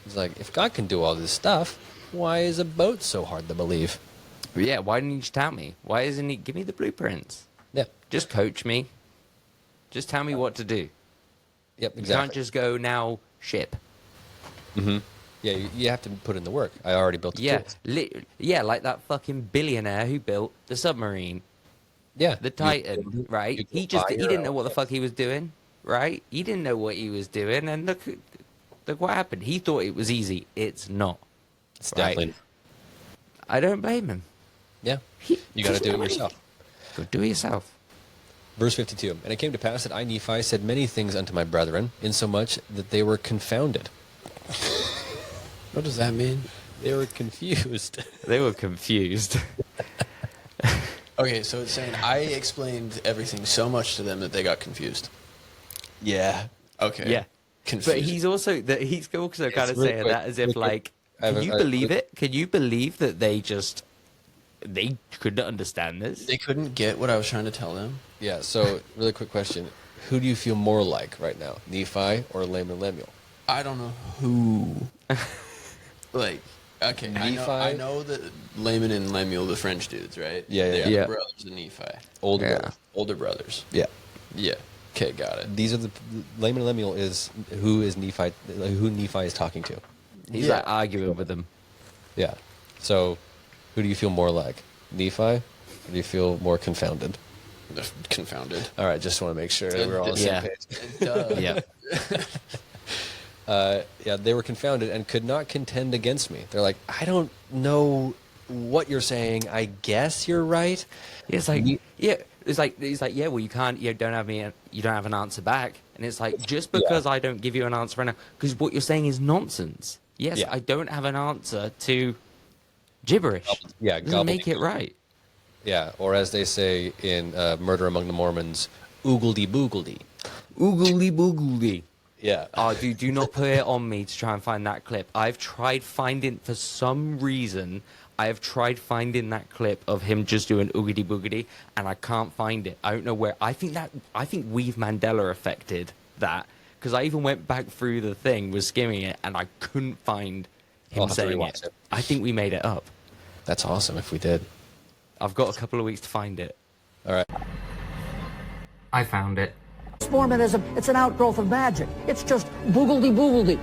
He's like, if God can do all this stuff, why is a boat so hard to believe? Yeah, why didn't he just tell me? Why isn't he... Give me the blueprints. Yeah. Just coach me. Just tell me what to do. Yep, You exactly. can't just go, now, ship. Yeah, you have to put in the work. I already built the Yeah, tools. yeah, like that fucking billionaire who built the submarine. Yeah. The Titan, right? He didn't know what the fuck he was doing, right? He didn't know what he was doing, and look what happened. He thought it was easy. It's not. It's right? definitely... I don't blame him. Yeah. You got to do it yourself. Go do it yourself. Verse 52. And it came to pass that I, Nephi, said many things unto my brethren, insomuch that they were confounded. What does that mean? They were confused. They were confused. Okay, so it's saying I explained everything so much to them that they got confused. Yeah. Okay. Yeah. Confused. But he's also kind of really saying quick, that as if, really quick. like, can you believe it? Can you believe that they couldn't understand this? They couldn't get what I was trying to tell them. Yeah, so really quick question. Who do you feel more like right now, Nephi or Laman and Lemuel? I don't know who. Like, okay, I Nephi? know that Laman and Lemuel, the French dudes, right? Yeah, They're yeah. the brothers of Nephi. Older Yeah. brothers. Older brothers. Yeah. Yeah. Okay, got it. These are the... Laman and Lemuel is who Nephi is talking to. He's Yeah. like arguing with them. Yeah. So, who do you feel more like? Nephi? Or do you feel more confounded? They're confounded. All right, just want to make sure that we're all on the Yeah. same page. Duh. Yeah. Yeah, they were confounded and could not contend against me. They're like, I don't know what you're saying. I guess you're right. It's like, yeah, it's like, yeah, well, you don't have an answer back, and it's like, just because I don't give you an answer right now, because what you're saying is nonsense. Yes, Yeah. I don't have an answer to gibberish. Yeah, doesn't make it right. Yeah, or as they say in Murder Among the Mormons, oogledy boogledy. Oogly boogly. Yeah. Oh, do not put it on me to try and find that clip. I've tried finding, for some reason, I have tried finding that clip of him just doing oogity boogity, and I can't find it. I don't know where. I think we've Mandela affected that, because I even went back through the thing, was skimming it, and I couldn't find I'll him have to saying rewatch it. it. I think we made it up. That's awesome if we did. I've got a couple of weeks to find it. All right. I found it. Mormonism, it's an outgrowth of magic. It's just boogledy-boogledy.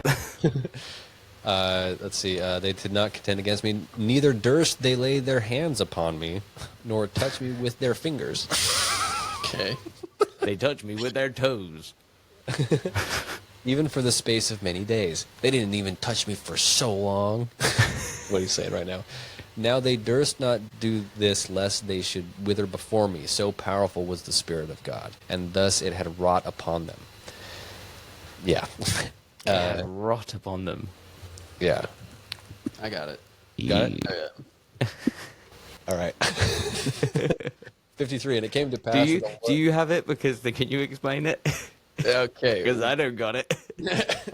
Let's see. They did not contend against me. Neither durst they lay their hands upon me, nor touch me with their fingers. Okay. They touched me with their toes. Even for the space of many days. They didn't even touch me for so long. What are you saying right now? Now they durst not do this, lest they should wither before me. So powerful was the Spirit of God, and thus it had wrought upon them. Yeah. Rot upon them. Yeah. I got it. Got it? Yeah. All right. 53, and it came to pass. Do you have it? Because can you explain it? Okay. Because I don't got it.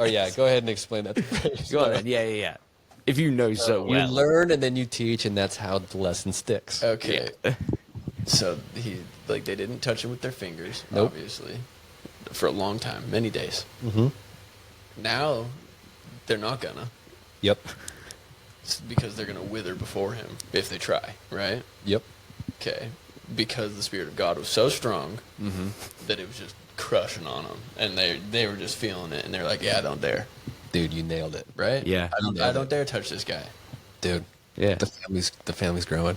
Oh, yeah, go ahead and explain that. Go on then. Yeah. If you know so You well. learn and then you teach, and that's how the lesson sticks. Okay. So they didn't touch him with their fingers, Nope. obviously, for a long time, many days. Mm-hmm. Now, they're not gonna. Yep. It's because they're gonna wither before him if they try, right? Yep. Okay. Because the Spirit of God was so strong that it was just crushing on them, and they were just feeling it, and they're like, "Yeah, don't dare." Dude, you nailed it. Right? Yeah. I don't dare touch this guy. Dude. Yeah. The family's growing.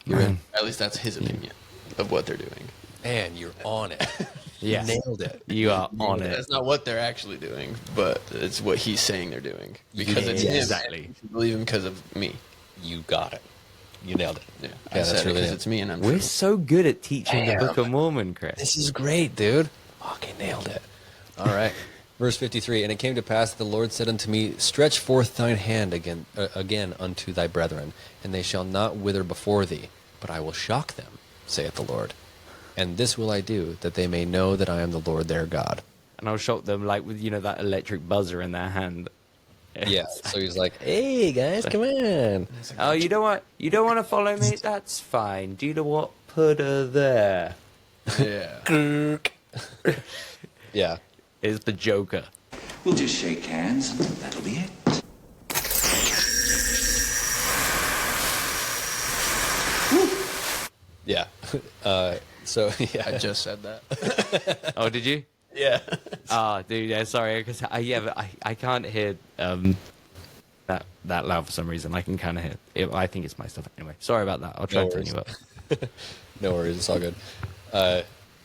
You're in. At least that's his opinion of what they're doing. Man, you're on it. Yeah. Nailed it. You are on it. That's not what they're actually doing, but it's what he's saying they're doing. Because it's him. Exactly. You should believe him because of me. You got it. You nailed it. Yeah, Yeah, I said that's it really because it. it's me and I'm We're true. so good at teaching the Book of Mormon, Chris. This is great, dude. Fucking nailed it. All right. Verse 53, and it came to pass that the Lord said unto me, stretch forth thine hand again unto thy brethren, and they shall not wither before thee, but I will shock them, saith the Lord. And this will I do, that they may know that I am the Lord their God. And I'll shock them like with, that electric buzzer in their hand. Yeah, so he's like, hey, guys, come on. Oh, you don't want to follow me? That's fine. Do you know what? Put her there. Yeah. Yeah. Is the Joker. We'll just shake hands and that'll be it. Yeah. So, yeah. I just said that. Oh, did you? Yeah. Ah, dude, yeah, sorry, because I can't hear that loud for some reason. I can kind of hear it. I think it's my stuff anyway. Sorry about that. I'll try and turn you up. No worries, it's all good.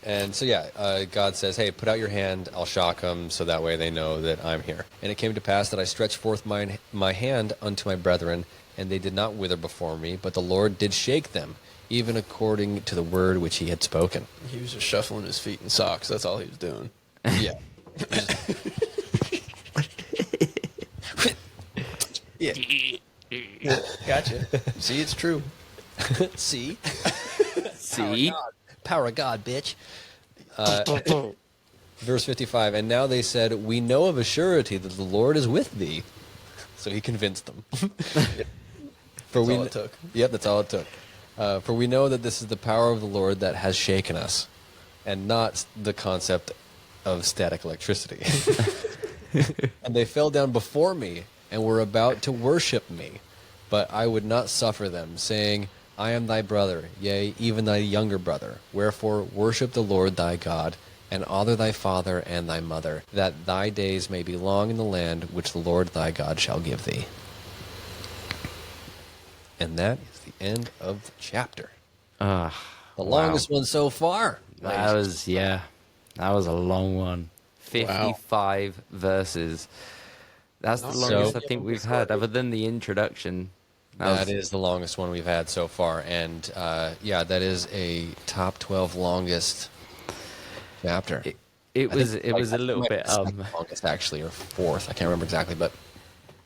And so, yeah, God says, hey, put out your hand, I'll shock them, so that way they know that I'm here. And it came to pass that I stretched forth my hand unto my brethren, and they did not wither before me, but the Lord did shake them, even according to the word which he had spoken. He was just shuffling his feet in socks. That's all he was doing. Yeah. Yeah. Gotcha. See, it's true. See? See? Power of God, bitch. Verse 55, and now they said, we know of a surety that the Lord is with thee. So he convinced them. That's all it took. Yep, that's all it took. For we know that this is the power of the Lord that has shaken us, and not the concept of static electricity. And they fell down before me, and were about to worship me. But I would not suffer them, saying, I am thy brother, yea, even thy younger brother. Wherefore worship the Lord thy God, and honor thy father and thy mother, that thy days may be long in the land which the Lord thy God shall give thee. And that is the end of the chapter. The longest one so far. That was a long one. 55 verses. That's the longest I think we've had, other than the introduction. That is the longest one we've had so far, and yeah, that is a top 12 longest chapter. It was a little bit longest actually, or fourth. I can't remember exactly, but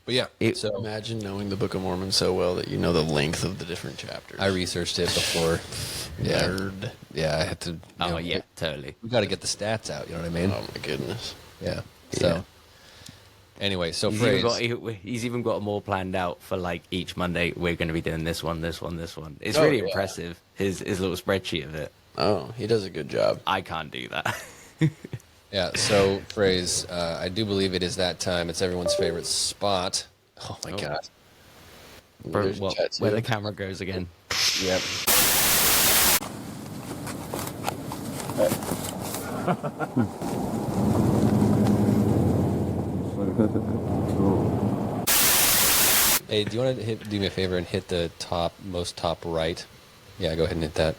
yeah. So imagine knowing the Book of Mormon so well that you know the length of the different chapters. I researched it before. Nerd. Yeah, I had to. Yeah, totally. We got to get the stats out. You know what I mean? Oh my goodness. Yeah. So. Anyway, so he's even got more planned out for like each Monday. We're going to be doing this one. It's really impressive. His little spreadsheet of it. Oh, he does a good job. I can't do that. Yeah. So phrase. I do believe it is that time. It's everyone's favorite spot. Oh my God. Where the camera goes again. Yep. Hey, do you want to do me a favor and hit the most top right? Yeah, go ahead and hit that.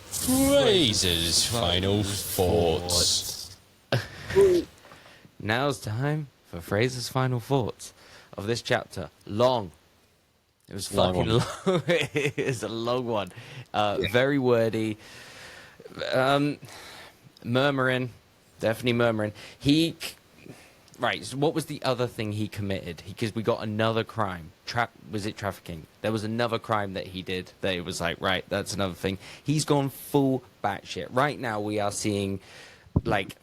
Phrases final thoughts. Now's time for Fraser's final thoughts of this chapter. Long. It was fucking long. It is a long one. Very wordy. Murmuring. Definitely murmuring. Right, so what was the other thing he committed? Because we got another crime. Was it trafficking? There was another crime that he did that it was like, right, that's another thing. He's gone full batshit. Right now we are seeing, like,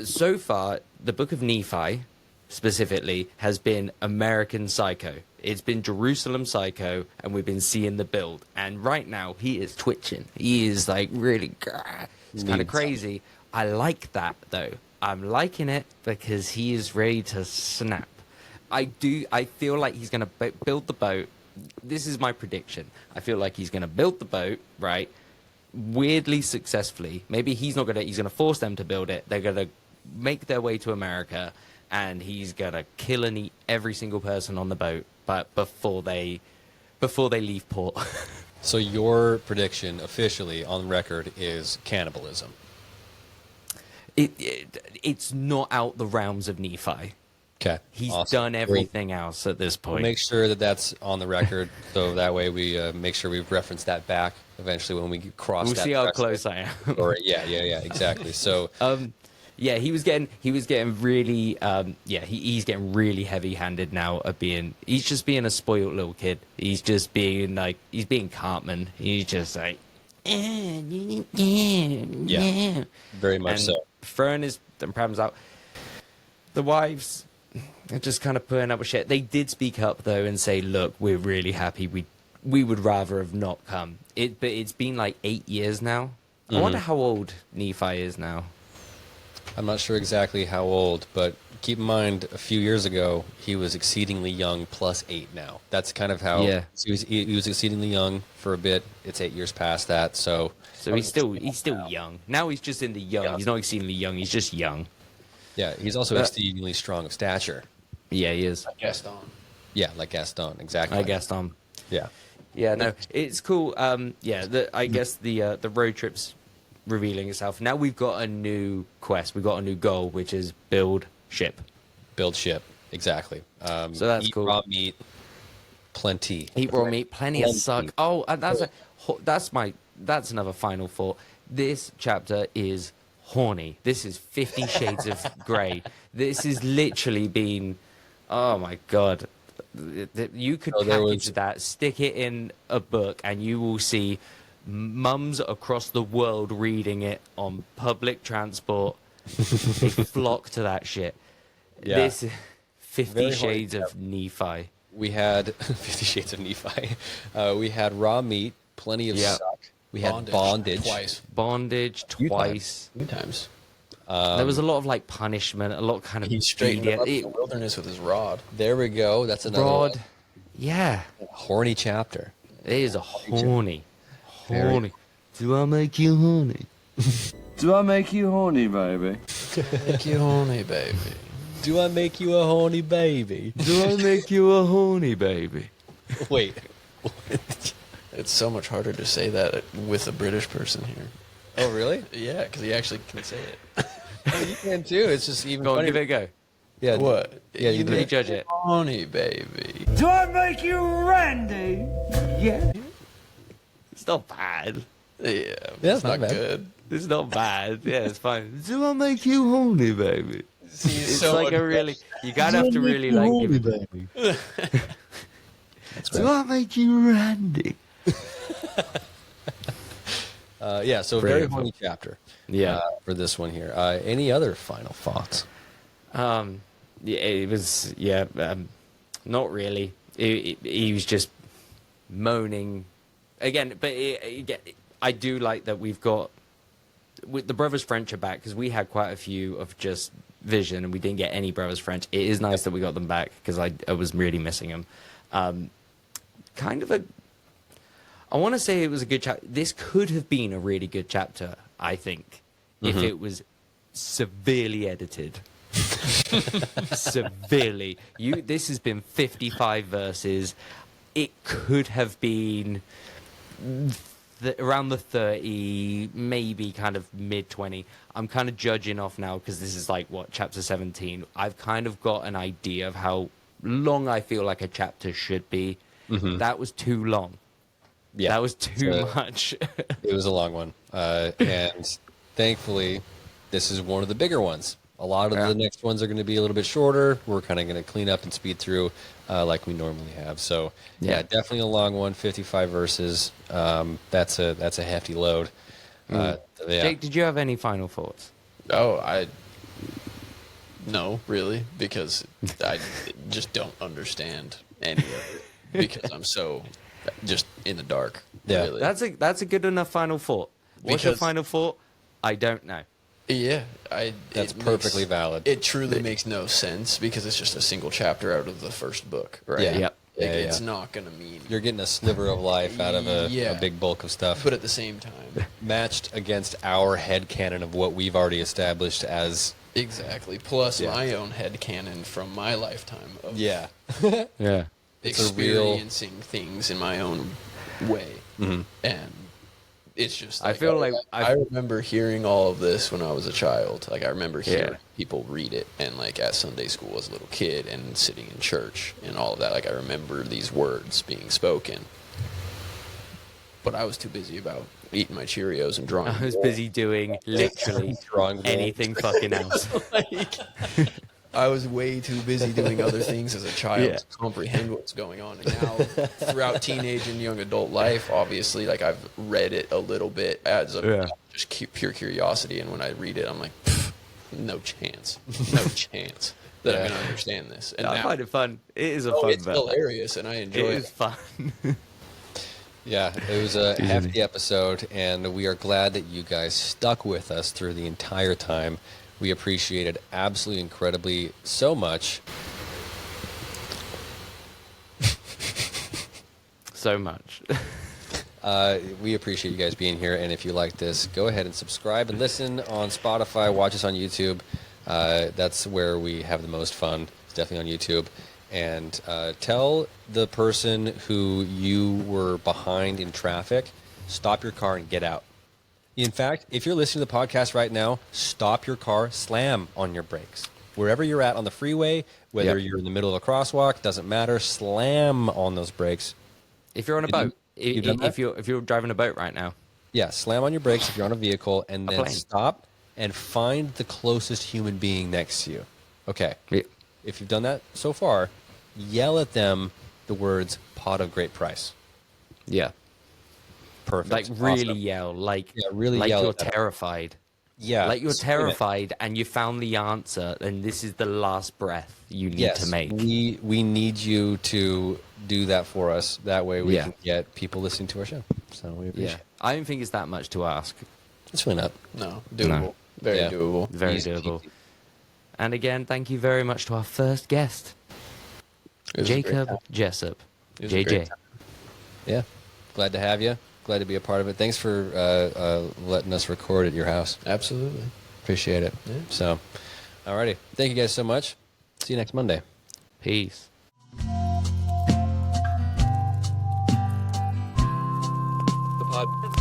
so far, the Book of Nephi, specifically, has been American Psycho. It's been Jerusalem Psycho, and we've been seeing the build. And right now, he is twitching. He is, like, really... It's kind of crazy. I like that, though. I'm liking it because he is ready to snap. I feel like he's going to build the boat. This is my prediction. I feel like he's going to build the boat, right? Weirdly successfully. Maybe he's going to force them to build it. They're going to make their way to America, and he's going to kill and eat every single person on the boat, but before they leave port. So your prediction officially on record is cannibalism. It's not out the realms of Nephi. Okay. He's done everything else at this point. We'll make sure that that's on the record, so that way we make sure we reference that back eventually when we cross. We'll that see how close I am. Yeah, exactly. So, Yeah, he was getting really he's getting really heavy-handed now at he's just being a spoiled little kid. He's just being like he's being Cartman. He's just like Yeah, very much and so. throwing his problems out. The wives are just kind of putting up with shit. They did speak up though and say, "Look, we're really happy. We would rather have not come." But it's been like 8 years now. I wonder how old Nephi is now. I'm not sure exactly how old, but keep in mind, a few years ago, he was exceedingly young, plus 8 now. That's kind of how he was exceedingly young for a bit. It's 8 years past that, so he's still young. Now he's just in the young. Yeah. He's not exceedingly young. He's just young. Yeah, he's also exceedingly strong of stature. Yeah, he is. Like Gaston. Yeah, like Gaston, exactly. Like Gaston. Yeah. Yeah, no, it's cool. I guess the road trip's revealing itself. Now we've got a new quest. We've got a new goal, which is build ship. Build ship, exactly. So that's eat cool. Raw meat, plenty. Eat raw meat, plenty of suck. Oh, and that's another final thought. This chapter is horny. This is 50 Shades of Grey. This has literally been, oh my god. You could package that, stick it in a book, and you will see mums across the world reading it on public transport. They flock to that shit. Yeah. This 50 Shades of Nephi. We had 50 Shades of Nephi. We had raw meat, plenty of suck. We had bondage. Bondage twice. Two times. There was a lot of like punishment, a lot of kind of he straightened up in the wilderness with his rod. There we go. That's another rod. one. Yeah. Horny chapter. It is a horny. Do I make you horny? Do I make you horny, baby? Make you horny, baby. Do I make you a horny baby? Do I make you a horny baby? Wait. It's so much harder to say that with a British person here. Oh, really? Yeah, because he actually can say it. Oh, you can too. It's just even Go on, funnier. give it a go. Yeah. What? Yeah, you Let me judge it. Horny, baby. Do I make you Randy? Yeah. It's not bad. Yeah, Yeah, it's not not bad. good. It's not bad. Yeah, it's fine. Do I make you horny, baby? See, It's so like a really. You gotta have to really like give it. baby. Do I make you Randy? Yeah, so very horny chapter. Yeah. For this one here. Any other final thoughts? Yeah, it was. Yeah, not really. He was just moaning again. But I do like that we've got the Brothers French are back because we had quite a few of just Vision and we didn't get any Brothers French. It is nice that we got them back because I was really missing them. Kind of a. I want to say it was a good chapter. This could have been a really good chapter, I think, if it was severely edited. Severely. This has been 55 verses. It could have been around the 30, maybe kind of mid-20. I'm kind of judging off now because this is like, what, chapter 17. I've kind of got an idea of how long I feel like a chapter should be. That was too long. Yeah, that was too much. It was a long one. And thankfully, this is one of the bigger ones. A lot of the next ones are going to be a little bit shorter. We're kind of going to clean up and speed through like we normally have. So, yeah, definitely a long one, 55 verses. That's a hefty load. Yeah. Jake, did you have any final thoughts? Oh, no, really, because I just don't understand any of it because I'm so just in the dark. Yeah, really. That's a good enough final thought. What's your final thought? I don't know. Yeah, that's perfectly valid. It truly makes no sense because it's just a single chapter out of the first book, right? Yeah, yep. It's not going to mean you're getting a sliver of life out of a big bulk of stuff. But at the same time, matched against our headcanon of what we've already established as exactly. Plus my own headcanon from my lifetime of yeah. experiencing things in my own way, and it's just. Like, I feel like I remember hearing all of this when I was a child. Like I remember hearing people read it, and like at Sunday school as a little kid, and sitting in church and all of that. Like I remember these words being spoken, but I was too busy about eating my Cheerios and drawing. I was busy doing literally Drawing wolves. anything fucking else. I was way too busy doing other things as a child Yeah. to comprehend what's going on. And now, throughout teenage and young adult life, obviously, like I've read it a little bit as a just pure curiosity. And when I read it, I'm like, no chance, no chance that I'm gonna understand this. And I now, find it fun. It is a fun it's book. hilarious, and I enjoy It it. is fun. Yeah, it was a hefty episode, and we are glad that you guys stuck with us through the entire time. We appreciate it absolutely incredibly so much. So much. We appreciate you guys being here, and if you like this, go ahead and subscribe and listen on Spotify. Watch us on YouTube. That's where we have the most fun. It's definitely on YouTube. And tell the person who you were behind in traffic, stop your car and get out. In fact, if you're listening to the podcast right now, stop your car, slam on your brakes. Wherever you're at on the freeway, whether you're in the middle of a crosswalk, doesn't matter, slam on those brakes. If you're on a boat, if you're driving a boat right now, yeah, slam on your brakes if you're on a vehicle, and then plane. stop and find the closest human being next to you. Okay. Yeah. If you've done that so far, yell at them the words "pot of great price." yeah, Perfect. like really Awesome. yell, like really like yell you're at them. terrified. Yeah. Like you're scream it. terrified and you found the answer, and this is the last breath you need to make. We need you to do that for us. That way we Yeah. can get people listening to our show. So we appreciate Yeah, it. I don't think it's that much to ask. It's really not. No, doable, very Yeah. doable. Very Easy doable. peasy. And again, thank you very much to our first guest, It was a great Jacob time. Jessup, It was a great JJ. time. Yeah. Glad to have you. Glad to be a part of it. Thanks for letting us record at your house. Absolutely. Appreciate it. Yeah. So, alrighty. Thank you guys so much. See you next Monday. Peace. The pod.